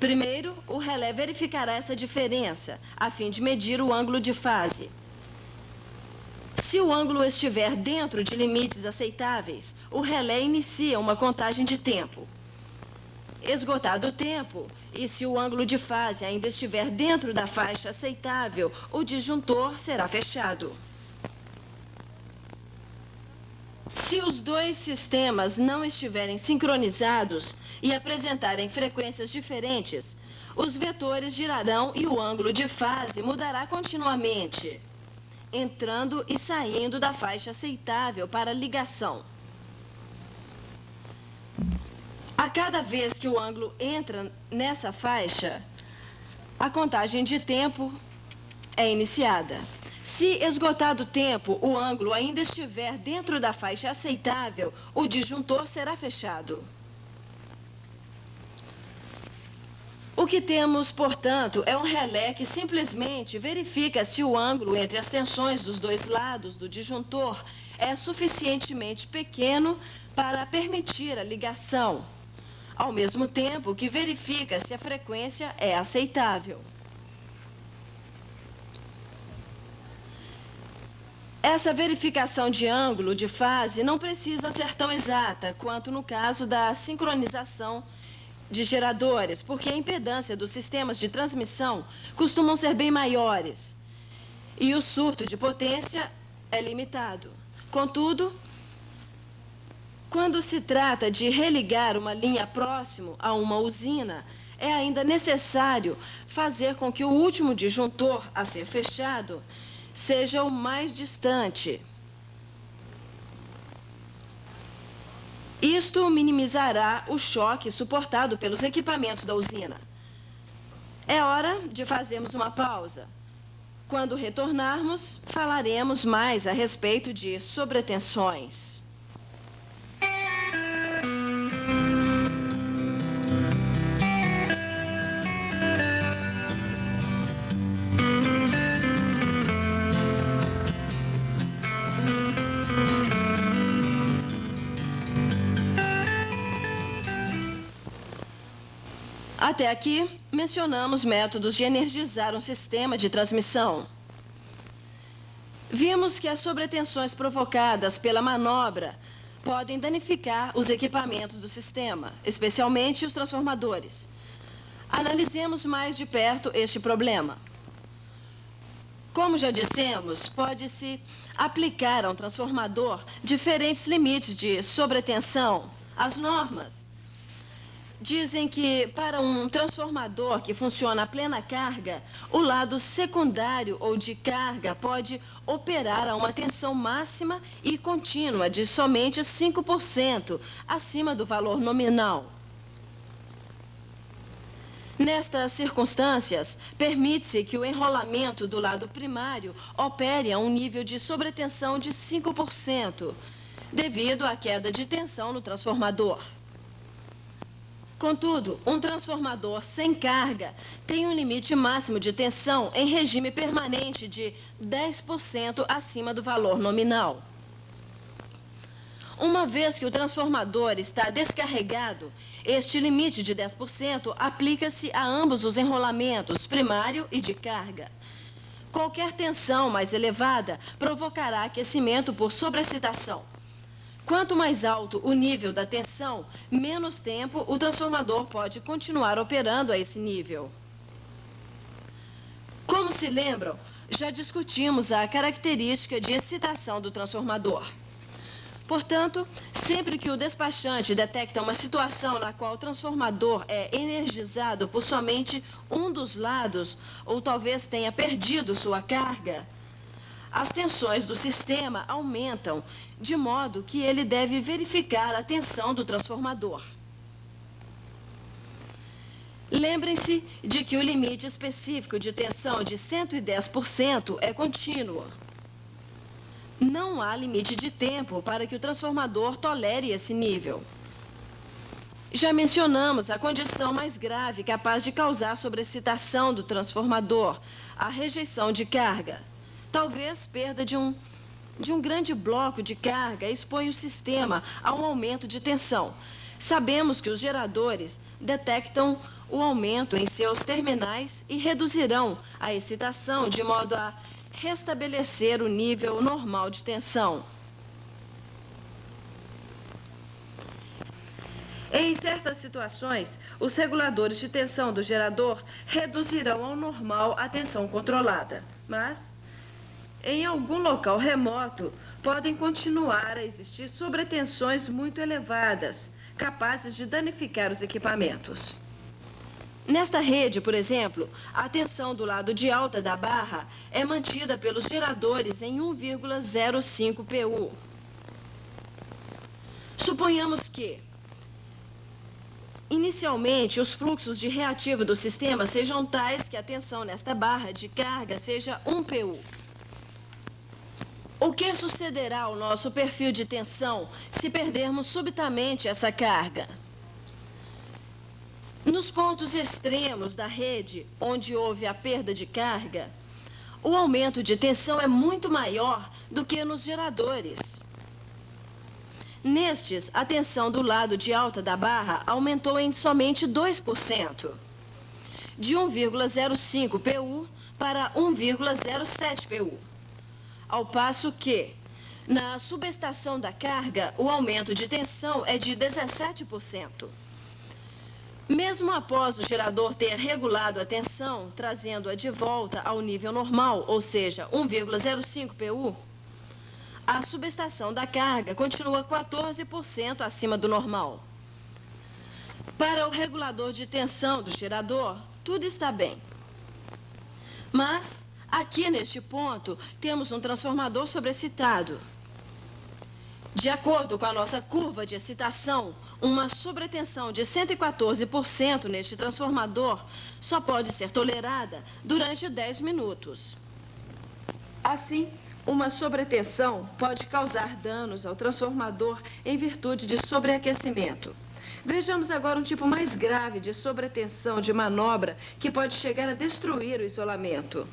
Primeiro, o relé verificará essa diferença, a fim de medir o ângulo de fase. Se o ângulo estiver dentro de limites aceitáveis, o relé inicia uma contagem de tempo. Esgotado o tempo, e se o ângulo de fase ainda estiver dentro da faixa aceitável, o disjuntor será fechado. Se os dois sistemas não estiverem sincronizados e apresentarem frequências diferentes, os vetores girarão e o ângulo de fase mudará continuamente, entrando e saindo da faixa aceitável para ligação. A cada vez que o ângulo entra nessa faixa, a contagem de tempo é iniciada. Se esgotado o tempo, o ângulo ainda estiver dentro da faixa aceitável, o disjuntor será fechado. O que temos, portanto, é um relé que simplesmente verifica se o ângulo entre as tensões dos dois lados do disjuntor é suficientemente pequeno para permitir a ligação, ao mesmo tempo que verifica se a frequência é aceitável. Essa verificação de ângulo de fase não precisa ser tão exata quanto no caso da sincronização de geradores, porque a impedância dos sistemas de transmissão costumam ser bem maiores e o surto de potência é limitado. Contudo, quando se trata de religar uma linha próximo a uma usina, é ainda necessário fazer com que o último disjuntor a ser fechado seja o mais distante. Isto minimizará o choque suportado pelos equipamentos da usina. É hora de fazermos uma pausa. Quando retornarmos, falaremos mais a respeito de sobretensões. Até aqui, mencionamos métodos de energizar um sistema de transmissão. Vimos que as sobretensões provocadas pela manobra podem danificar os equipamentos do sistema, especialmente os transformadores. Analisemos mais de perto este problema. Como já dissemos, pode-se aplicar a um transformador diferentes limites de sobretensão. As normas dizem que, para um transformador que funciona a plena carga, o lado secundário ou de carga pode operar a uma tensão máxima e contínua de somente 5% acima do valor nominal. Nestas circunstâncias, permite-se que o enrolamento do lado primário opere a um nível de sobretensão de 5%, devido à queda de tensão no transformador. Contudo, um transformador sem carga tem um limite máximo de tensão em regime permanente de 10% acima do valor nominal. Uma vez que o transformador está descarregado, este limite de 10% aplica-se a ambos os enrolamentos, primário e de carga. Qualquer tensão mais elevada provocará aquecimento por sobreexcitação. Quanto mais alto o nível da tensão, menos tempo o transformador pode continuar operando a esse nível. Como se lembram, já discutimos a característica de excitação do transformador. Portanto, sempre que o despachante detecta uma situação na qual o transformador é energizado por somente um dos lados, ou talvez tenha perdido sua carga, as tensões do sistema aumentam, de modo que ele deve verificar a tensão do transformador. Lembrem-se de que o limite específico de tensão de 110% é contínuo. Não há limite de tempo para que o transformador tolere esse nível. Já mencionamos a condição mais grave capaz de causar sobreexcitação do transformador, a rejeição de carga. Talvez perda de um grande bloco de carga expõe o sistema a um aumento de tensão. Sabemos que os geradores detectam o aumento em seus terminais e reduzirão a excitação de modo a restabelecer o nível normal de tensão. Em certas situações, os reguladores de tensão do gerador reduzirão ao normal a tensão controlada, mas em algum local remoto podem continuar a existir sobretensões muito elevadas, capazes de danificar os equipamentos. Nesta rede, por exemplo, a tensão do lado de alta da barra é mantida pelos geradores em 1,05 PU. Suponhamos que, inicialmente, os fluxos de reativo do sistema sejam tais que a tensão nesta barra de carga seja 1 PU. O que sucederá ao nosso perfil de tensão se perdermos subitamente essa carga? Nos pontos extremos da rede, onde houve a perda de carga, o aumento de tensão é muito maior do que nos geradores. Nestes, a tensão do lado de alta da barra aumentou em somente 2%, de 1,05 PU para 1,07 PU. Ao passo que, na subestação da carga, o aumento de tensão é de 17%. Mesmo após o gerador ter regulado a tensão, trazendo-a de volta ao nível normal, ou seja, 1,05 PU, a subestação da carga continua 14% acima do normal. Para o regulador de tensão do gerador, tudo está bem. Mas, aqui neste ponto, temos um transformador sobreexcitado. De acordo com a nossa curva de excitação, uma sobretensão de 114% neste transformador só pode ser tolerada durante 10 minutos. Assim, uma sobretensão pode causar danos ao transformador em virtude de sobreaquecimento. Vejamos agora um tipo mais grave de sobretensão de manobra que pode chegar a destruir o isolamento.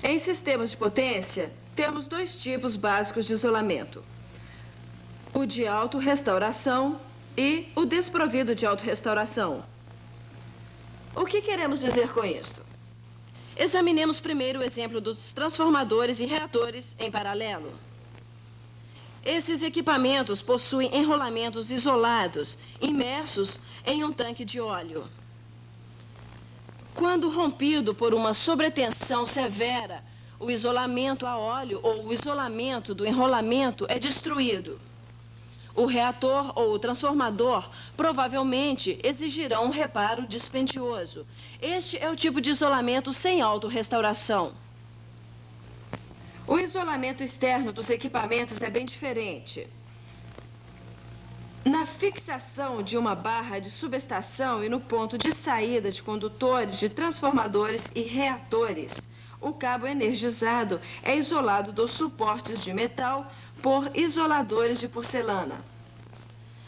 Em sistemas de potência, temos dois tipos básicos de isolamento: o de autorrestauração e o desprovido de autorrestauração. O que queremos dizer com isto? Examinemos primeiro o exemplo dos transformadores e reatores em paralelo. Esses equipamentos possuem enrolamentos isolados, imersos em um tanque de óleo. Quando rompido por uma sobretensão severa, o isolamento a óleo ou o isolamento do enrolamento é destruído. O reator ou o transformador provavelmente exigirão um reparo dispendioso. Este é o tipo de isolamento sem autorrestauração. O isolamento externo dos equipamentos é bem diferente. Na fixação de uma barra de subestação e no ponto de saída de condutores, de transformadores e reatores, o cabo energizado é isolado dos suportes de metal por isoladores de porcelana.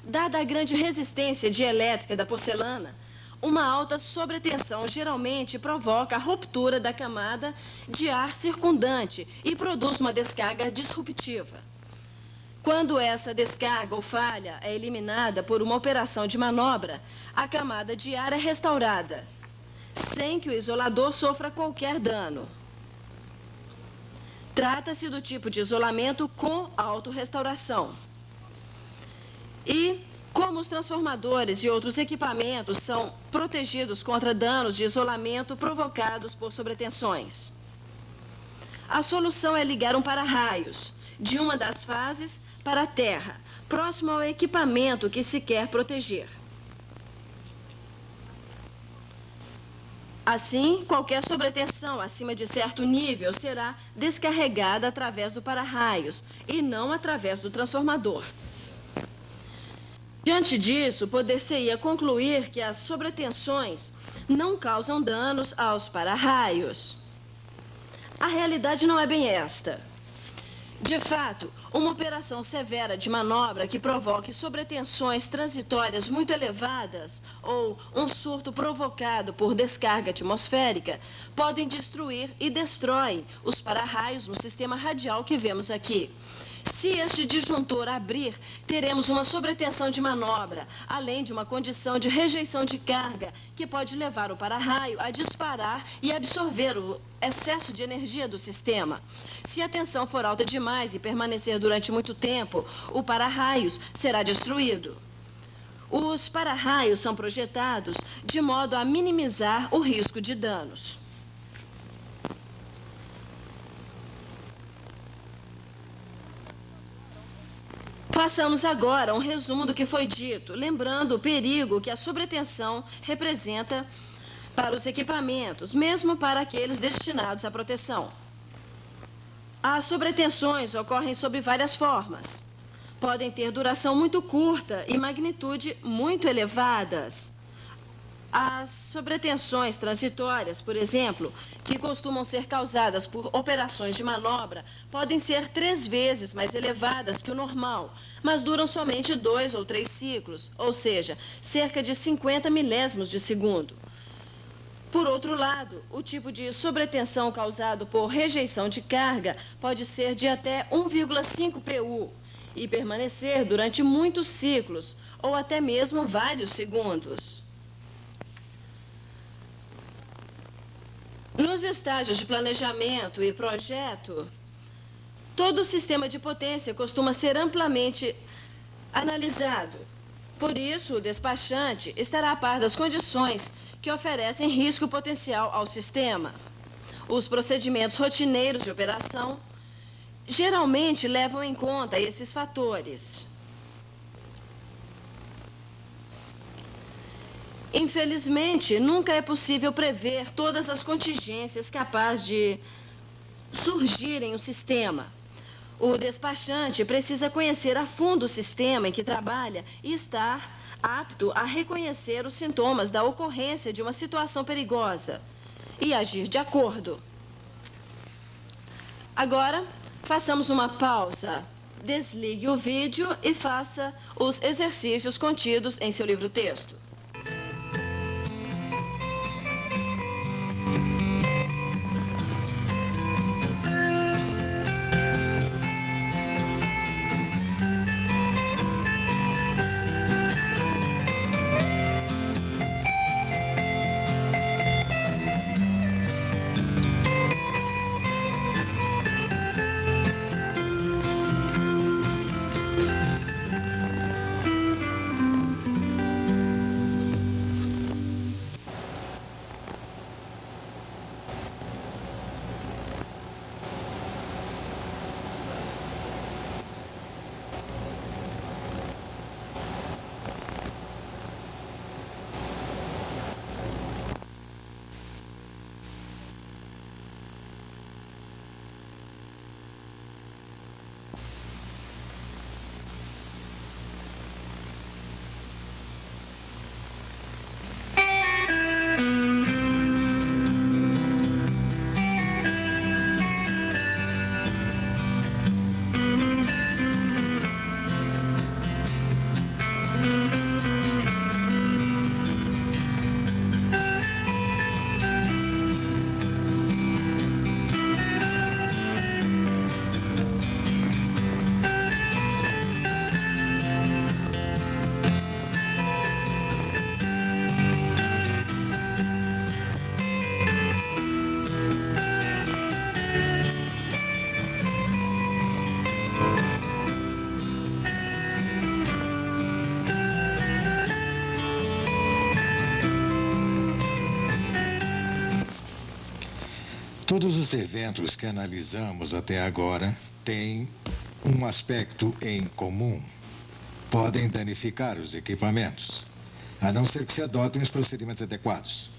Dada a grande resistência dielétrica da porcelana, uma alta sobretensão geralmente provoca a ruptura da camada de ar circundante e produz uma descarga disruptiva. Quando essa descarga ou falha é eliminada por uma operação de manobra, a camada de ar é restaurada, sem que o isolador sofra qualquer dano. Trata-se do tipo de isolamento com autorrestauração. E, como os transformadores e outros equipamentos são protegidos contra danos de isolamento provocados por sobretensões, a solução é ligar um para-raios de uma das fases para a terra, próximo ao equipamento que se quer proteger. Assim, qualquer sobretensão acima de certo nível será descarregada através do para-raios e não através do transformador. Diante disso, poder-se-ia concluir que as sobretensões não causam danos aos para-raios. A realidade não é bem esta. De fato, uma operação severa de manobra que provoque sobretensões transitórias muito elevadas ou um surto provocado por descarga atmosférica podem destruir e destroem os para-raios no sistema radial que vemos aqui. Se este disjuntor abrir, teremos uma sobretensão de manobra, além de uma condição de rejeição de carga, que pode levar o para-raio a disparar e absorver o excesso de energia do sistema. Se a tensão for alta demais e permanecer durante muito tempo, o para-raios será destruído. Os para-raios são projetados de modo a minimizar o risco de danos. Façamos agora um resumo do que foi dito, lembrando o perigo que a sobretensão representa para os equipamentos, mesmo para aqueles destinados à proteção. As sobretensões ocorrem sob várias formas. Podem ter duração muito curta e magnitude muito elevadas. As sobretensões transitórias, por exemplo, que costumam ser causadas por operações de manobra, podem ser 3 vezes mais elevadas que o normal, mas duram somente 2 ou 3 ciclos, ou seja, cerca de 50 milésimos de segundo. Por outro lado, o tipo de sobretensão causado por rejeição de carga pode ser de até 1,5 PU e permanecer durante muitos ciclos, ou até mesmo vários segundos. Nos estágios de planejamento e projeto, todo o sistema de potência costuma ser amplamente analisado. Por isso, o despachante estará a par das condições que oferecem risco potencial ao sistema. Os procedimentos rotineiros de operação geralmente levam em conta esses fatores. Infelizmente, nunca é possível prever todas as contingências capazes de surgir em um sistema. O despachante precisa conhecer a fundo o sistema em que trabalha e estar apto a reconhecer os sintomas da ocorrência de uma situação perigosa e agir de acordo. Agora, façamos uma pausa. Desligue o vídeo e faça os exercícios contidos em seu livro-texto. Todos os eventos que analisamos até agora têm um aspecto em comum. Podem danificar os equipamentos, a não ser que se adotem os procedimentos adequados.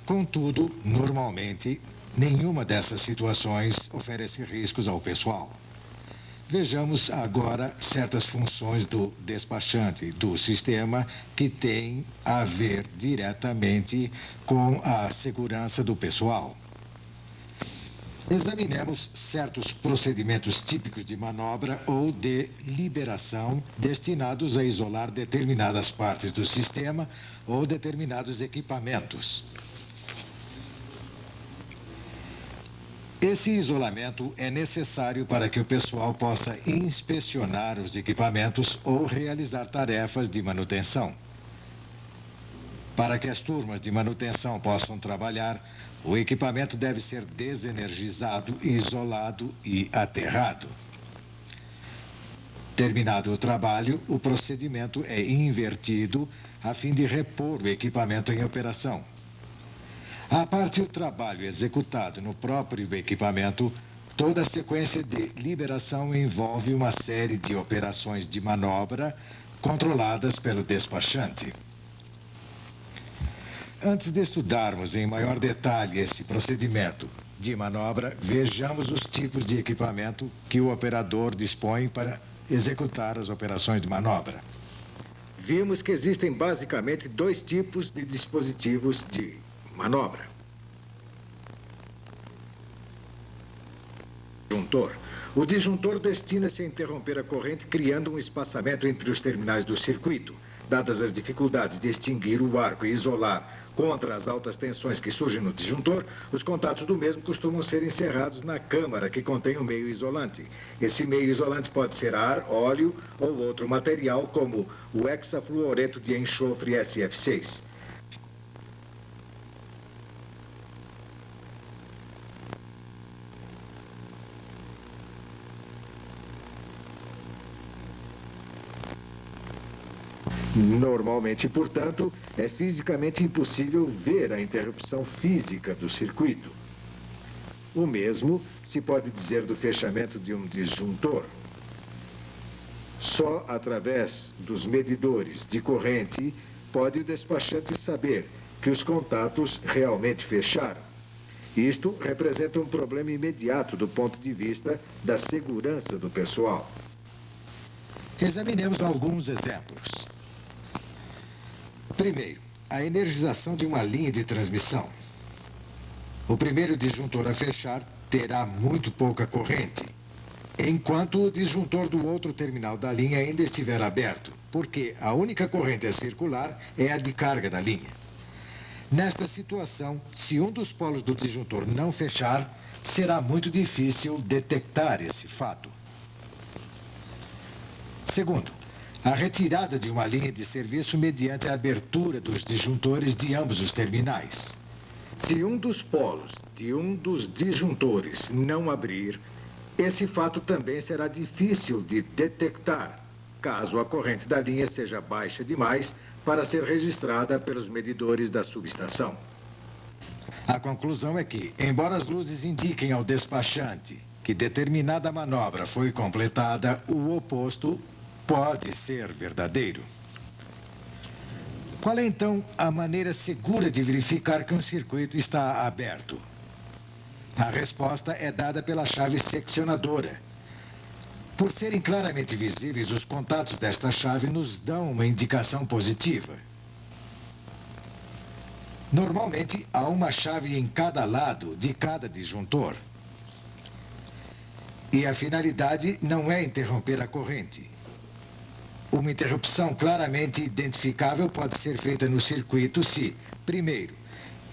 Contudo, normalmente, nenhuma dessas situações oferece riscos ao pessoal. Vejamos agora certas funções do despachante do sistema que têm a ver diretamente com a segurança do pessoal. Examinemos certos procedimentos típicos de manobra ou de liberação destinados a isolar determinadas partes do sistema ou determinados equipamentos. Esse isolamento é necessário para que o pessoal possa inspecionar os equipamentos ou realizar tarefas de manutenção. Para que as turmas de manutenção possam trabalhar, o equipamento deve ser desenergizado, isolado e aterrado. Terminado o trabalho, o procedimento é invertido a fim de repor o equipamento em operação. À parte o trabalho executado no próprio equipamento, toda a sequência de liberação envolve uma série de operações de manobra controladas pelo despachante. Antes de estudarmos em maior detalhe esse procedimento de manobra, vejamos os tipos de equipamento que o operador dispõe para executar as operações de manobra. Vimos que existem basicamente dois tipos de dispositivos de manobra. Disjuntor. O disjuntor destina-se a interromper a corrente, criando um espaçamento entre os terminais do circuito. Dadas as dificuldades de extinguir o arco e isolar contra as altas tensões que surgem no disjuntor, os contatos do mesmo costumam ser encerrados na câmara que contém o meio isolante. Esse meio isolante pode ser ar, óleo ou outro material, como o hexafluoreto de enxofre SF6. Normalmente, portanto, é fisicamente impossível ver a interrupção física do circuito. O mesmo se pode dizer do fechamento de um disjuntor. Só através dos medidores de corrente pode o despachante saber que os contatos realmente fecharam. Isto representa um problema imediato do ponto de vista da segurança do pessoal. Examinemos alguns exemplos. Primeiro, a energização de uma linha de transmissão. O primeiro disjuntor a fechar terá muito pouca corrente, enquanto o disjuntor do outro terminal da linha ainda estiver aberto, porque a única corrente a circular é a de carga da linha. Nesta situação, se um dos polos do disjuntor não fechar, será muito difícil detectar esse fato. Segundo, a retirada de uma linha de serviço mediante a abertura dos disjuntores de ambos os terminais. Se um dos polos de um dos disjuntores não abrir, esse fato também será difícil de detectar, caso a corrente da linha seja baixa demais para ser registrada pelos medidores da subestação. A conclusão é que, embora as luzes indiquem ao despachante que determinada manobra foi completada, o oposto pode ser verdadeiro. Qual é, então, a maneira segura de verificar que um circuito está aberto? A resposta é dada pela chave seccionadora. Por serem claramente visíveis, os contatos desta chave nos dão uma indicação positiva. Normalmente, há uma chave em cada lado de cada disjuntor. E a finalidade não é interromper a corrente. Uma interrupção claramente identificável pode ser feita no circuito se, primeiro,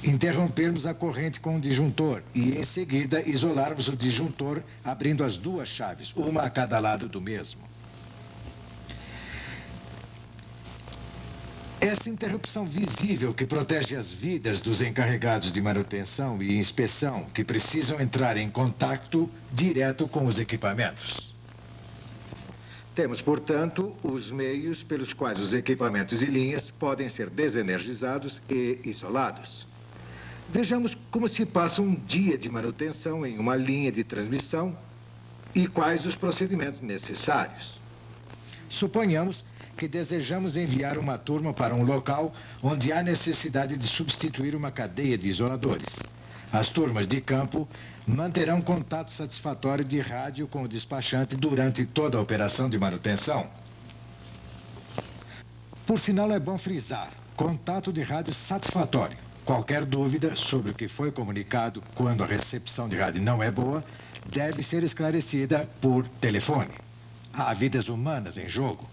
interrompermos a corrente com o disjuntor e, em seguida, isolarmos o disjuntor abrindo as duas chaves, uma a cada lado do mesmo. Essa interrupção visível que protege as vidas dos encarregados de manutenção e inspeção que precisam entrar em contato direto com os equipamentos. Temos, portanto, os meios pelos quais os equipamentos e linhas podem ser desenergizados e isolados. Vejamos como se passa um dia de manutenção em uma linha de transmissão e quais os procedimentos necessários. Suponhamos que desejamos enviar uma turma para um local onde há necessidade de substituir uma cadeia de isoladores. As turmas de campo manterão contato satisfatório de rádio com o despachante durante toda a operação de manutenção. Por sinal, é bom frisar: contato de rádio satisfatório. Qualquer dúvida sobre o que foi comunicado quando a recepção de rádio não é boa deve ser esclarecida por telefone. Há vidas humanas em jogo.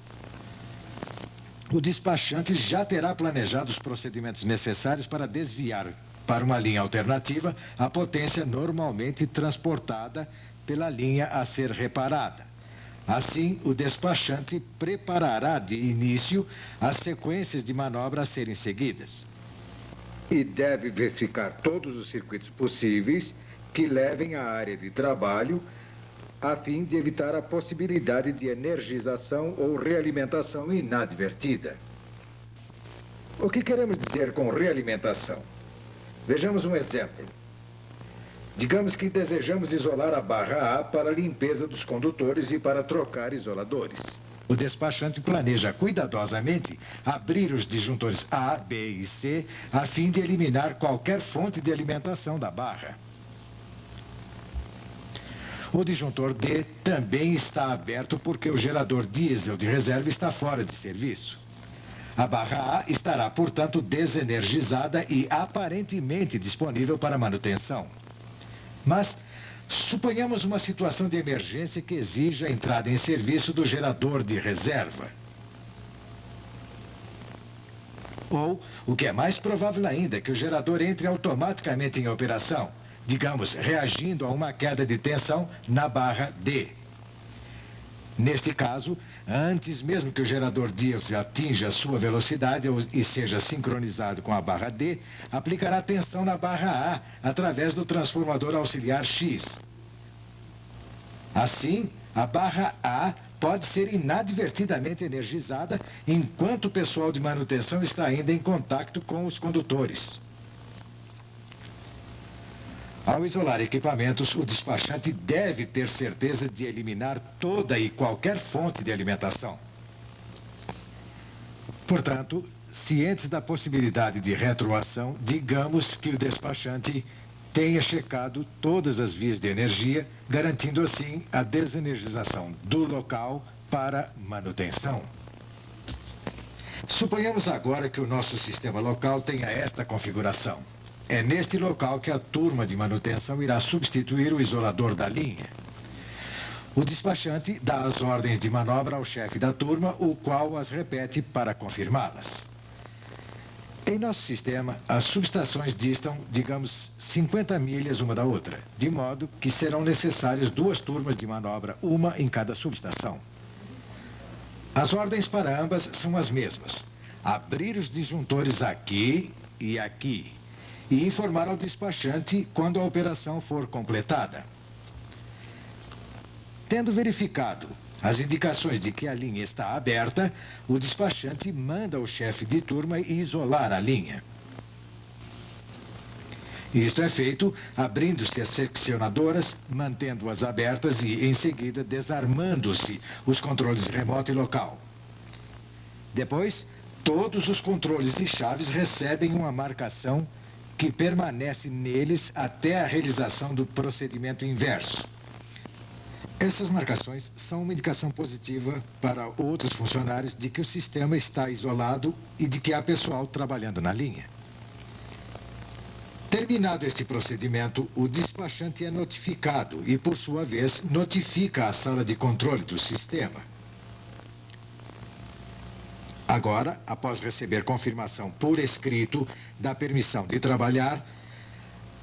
O despachante já terá planejado os procedimentos necessários para desviar para uma linha alternativa a potência normalmente transportada pela linha a ser reparada. Assim, o despachante preparará de início as sequências de manobra a serem seguidas. E deve verificar todos os circuitos possíveis que levem à área de trabalho, a fim de evitar a possibilidade de energização ou realimentação inadvertida. O que queremos dizer com realimentação? Vejamos um exemplo. Digamos que desejamos isolar a barra A para a limpeza dos condutores e para trocar isoladores. O despachante planeja cuidadosamente abrir os disjuntores A, B e C a fim de eliminar qualquer fonte de alimentação da barra. O disjuntor D também está aberto porque o gerador diesel de reserva está fora de serviço. A barra A estará, portanto, desenergizada e aparentemente disponível para manutenção. Mas suponhamos uma situação de emergência que exija a entrada em serviço do gerador de reserva. Ou, o que é mais provável ainda, que o gerador entre automaticamente em operação, digamos, reagindo a uma queda de tensão na barra D. Neste caso, antes mesmo que o gerador diesel atinja a sua velocidade e seja sincronizado com a barra D, aplicará tensão na barra A através do transformador auxiliar X. Assim, a barra A pode ser inadvertidamente energizada enquanto o pessoal de manutenção está ainda em contato com os condutores. Ao isolar equipamentos, o despachante deve ter certeza de eliminar toda e qualquer fonte de alimentação. Portanto, cientes da possibilidade de retroação, digamos que o despachante tenha checado todas as vias de energia, garantindo assim a desenergização do local para manutenção. Suponhamos agora que o nosso sistema local tenha esta configuração. É neste local que a turma de manutenção irá substituir o isolador da linha. O despachante dá as ordens de manobra ao chefe da turma, o qual as repete para confirmá-las. Em nosso sistema, as subestações distam, digamos, 50 milhas uma da outra, de modo que serão necessárias 2 turmas de manobra, uma em cada subestação. As ordens para ambas são as mesmas: abrir os disjuntores aqui e aqui, e informar ao despachante quando a operação for completada. Tendo verificado as indicações de que a linha está aberta, o despachante manda o chefe de turma isolar a linha. Isto é feito abrindo-se as seccionadoras, mantendo-as abertas e, em seguida, desarmando-se os controles remoto e local. Depois, todos os controles e chaves recebem uma marcação que permanece neles até a realização do procedimento inverso. Essas marcações são uma indicação positiva para outros funcionários de que o sistema está isolado e de que há pessoal trabalhando na linha. Terminado este procedimento, o despachante é notificado e, por sua vez, notifica a sala de controle do sistema. Agora, após receber confirmação por escrito da permissão de trabalhar,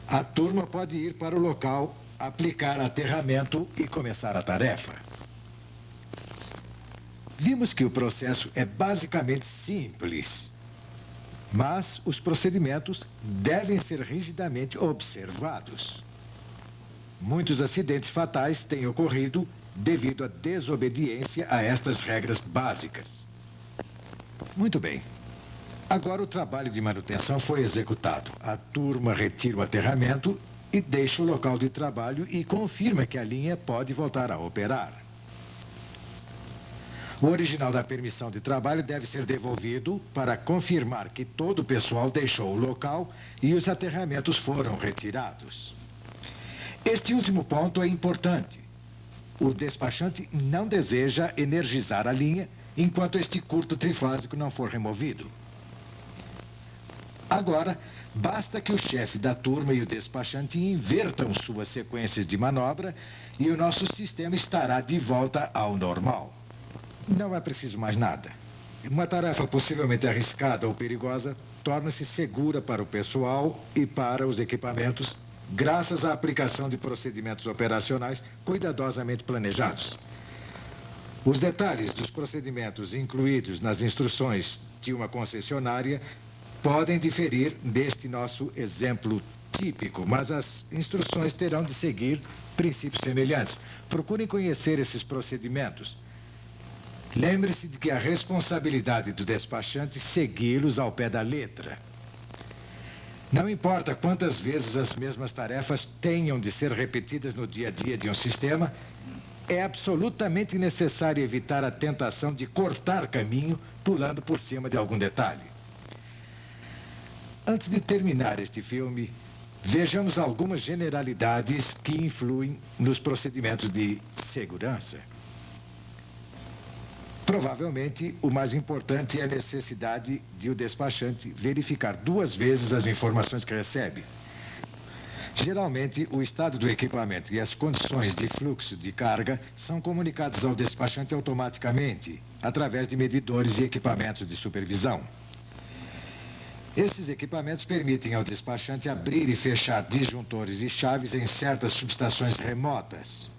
a turma pode ir para o local, aplicar aterramento e começar a tarefa. Vimos que o processo é basicamente simples, mas os procedimentos devem ser rigidamente observados. Muitos acidentes fatais têm ocorrido devido à desobediência a estas regras básicas. Muito bem. Agora o trabalho de manutenção foi executado. A turma retira o aterramento e deixa o local de trabalho e confirma que a linha pode voltar a operar. O original da permissão de trabalho deve ser devolvido para confirmar que todo o pessoal deixou o local e os aterramentos foram retirados. Este último ponto é importante. O despachante não deseja energizar a linha enquanto este curto trifásico não for removido. Agora, basta que o chefe da turma e o despachante invertam suas sequências de manobra e o nosso sistema estará de volta ao normal. Não é preciso mais nada. Uma tarefa possivelmente arriscada ou perigosa torna-se segura para o pessoal e para os equipamentos, graças à aplicação de procedimentos operacionais cuidadosamente planejados. Os detalhes dos procedimentos incluídos nas instruções de uma concessionária podem diferir deste nosso exemplo típico, mas as instruções terão de seguir princípios semelhantes. Procurem conhecer esses procedimentos. Lembre-se de que a responsabilidade do despachante é segui-los ao pé da letra. Não importa quantas vezes as mesmas tarefas tenham de ser repetidas no dia a dia de um sistema, é absolutamente necessário evitar a tentação de cortar caminho pulando por cima de algum detalhe. Antes de terminar este filme, vejamos algumas generalidades que influem nos procedimentos de segurança. Provavelmente, o mais importante é a necessidade de o despachante verificar 2 vezes as informações que recebe. Geralmente, o estado do equipamento e as condições de fluxo de carga são comunicados ao despachante automaticamente, através de medidores e equipamentos de supervisão. Esses equipamentos permitem ao despachante abrir e fechar disjuntores e chaves em certas subestações remotas.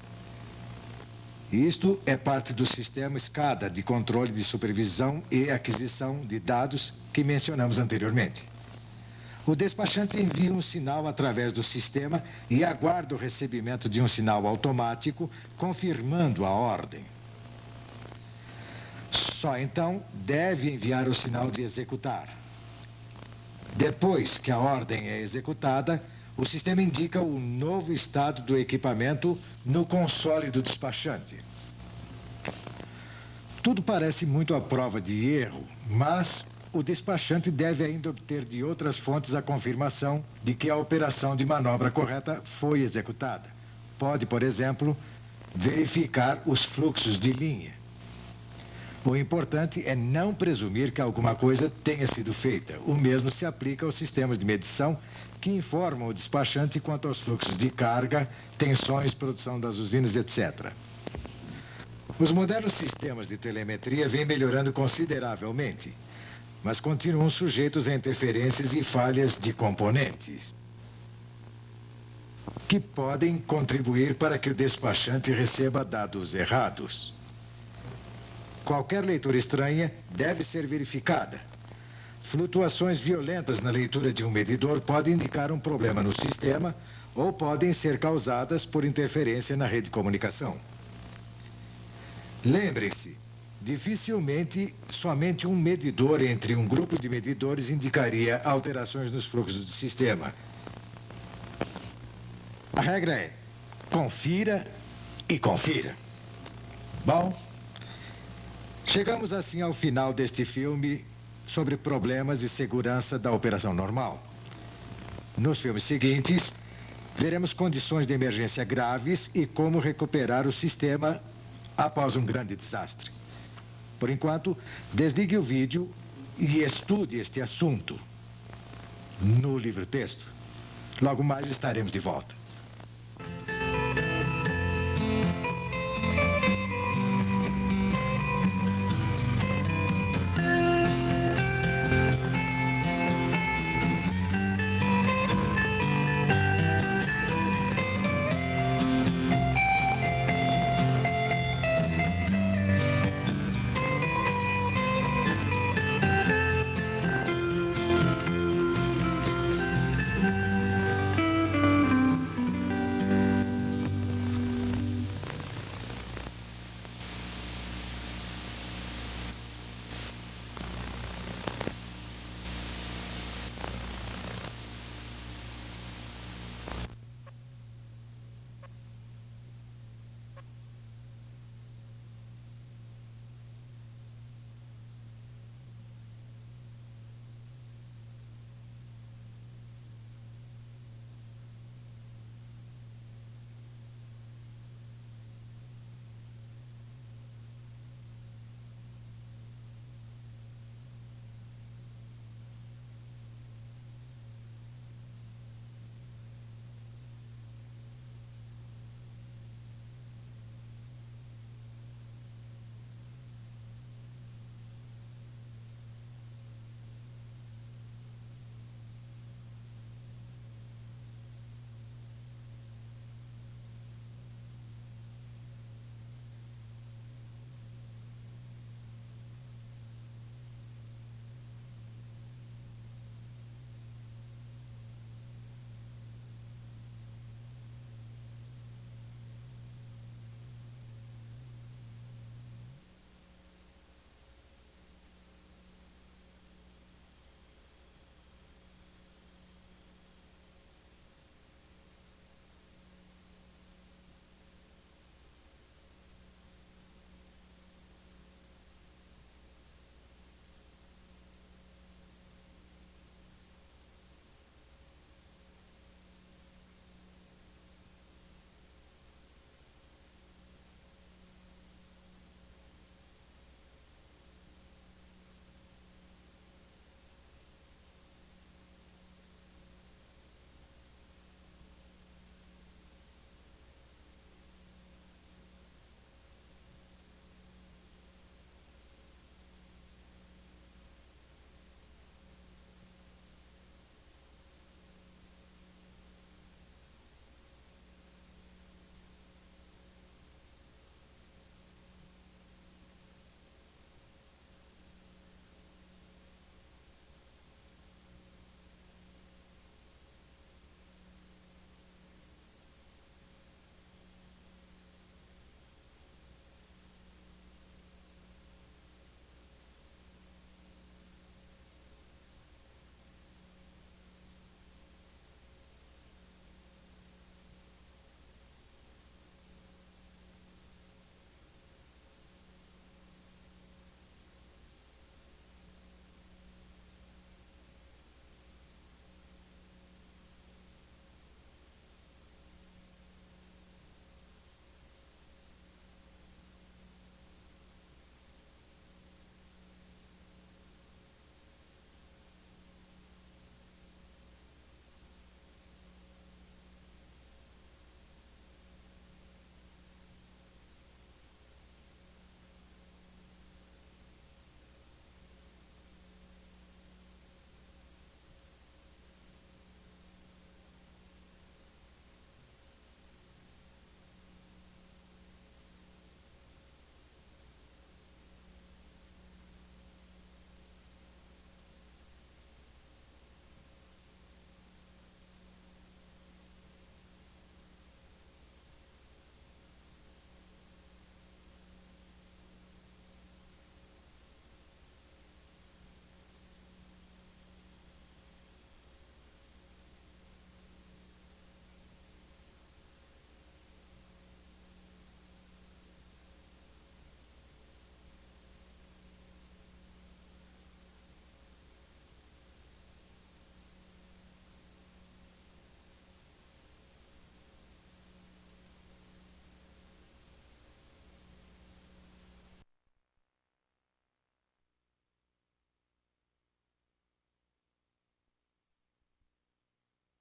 Isto é parte do sistema SCADA de controle de supervisão e aquisição de dados que mencionamos anteriormente. O despachante envia um sinal através do sistema e aguarda o recebimento de um sinal automático confirmando a ordem. Só então deve enviar o sinal de executar. Depois que a ordem é executada, o sistema indica o novo estado do equipamento no console do despachante. Tudo parece muito à prova de erro, mas o despachante deve ainda obter de outras fontes a confirmação de que a operação de manobra correta foi executada. Pode, por exemplo, verificar os fluxos de linha. O importante é não presumir que alguma coisa tenha sido feita. O mesmo se aplica aos sistemas de medição que informam o despachante quanto aos fluxos de carga, tensões, produção das usinas, etc. Os modernos sistemas de telemetria vêm melhorando consideravelmente, mas continuam sujeitos a interferências e falhas de componentes, que podem contribuir para que o despachante receba dados errados. Qualquer leitura estranha deve ser verificada. Flutuações violentas na leitura de um medidor podem indicar um problema no sistema ou podem ser causadas por interferência na rede de comunicação. Lembre-se, dificilmente somente um medidor entre um grupo de medidores indicaria alterações nos fluxos do sistema. A regra é: confira e confira. Bom, chegamos assim ao final deste filme sobre problemas de segurança da operação normal. Nos filmes seguintes, veremos condições de emergência graves e como recuperar o sistema após um grande desastre. Por enquanto, desligue o vídeo e estude este assunto no livro-texto. Logo mais estaremos de volta.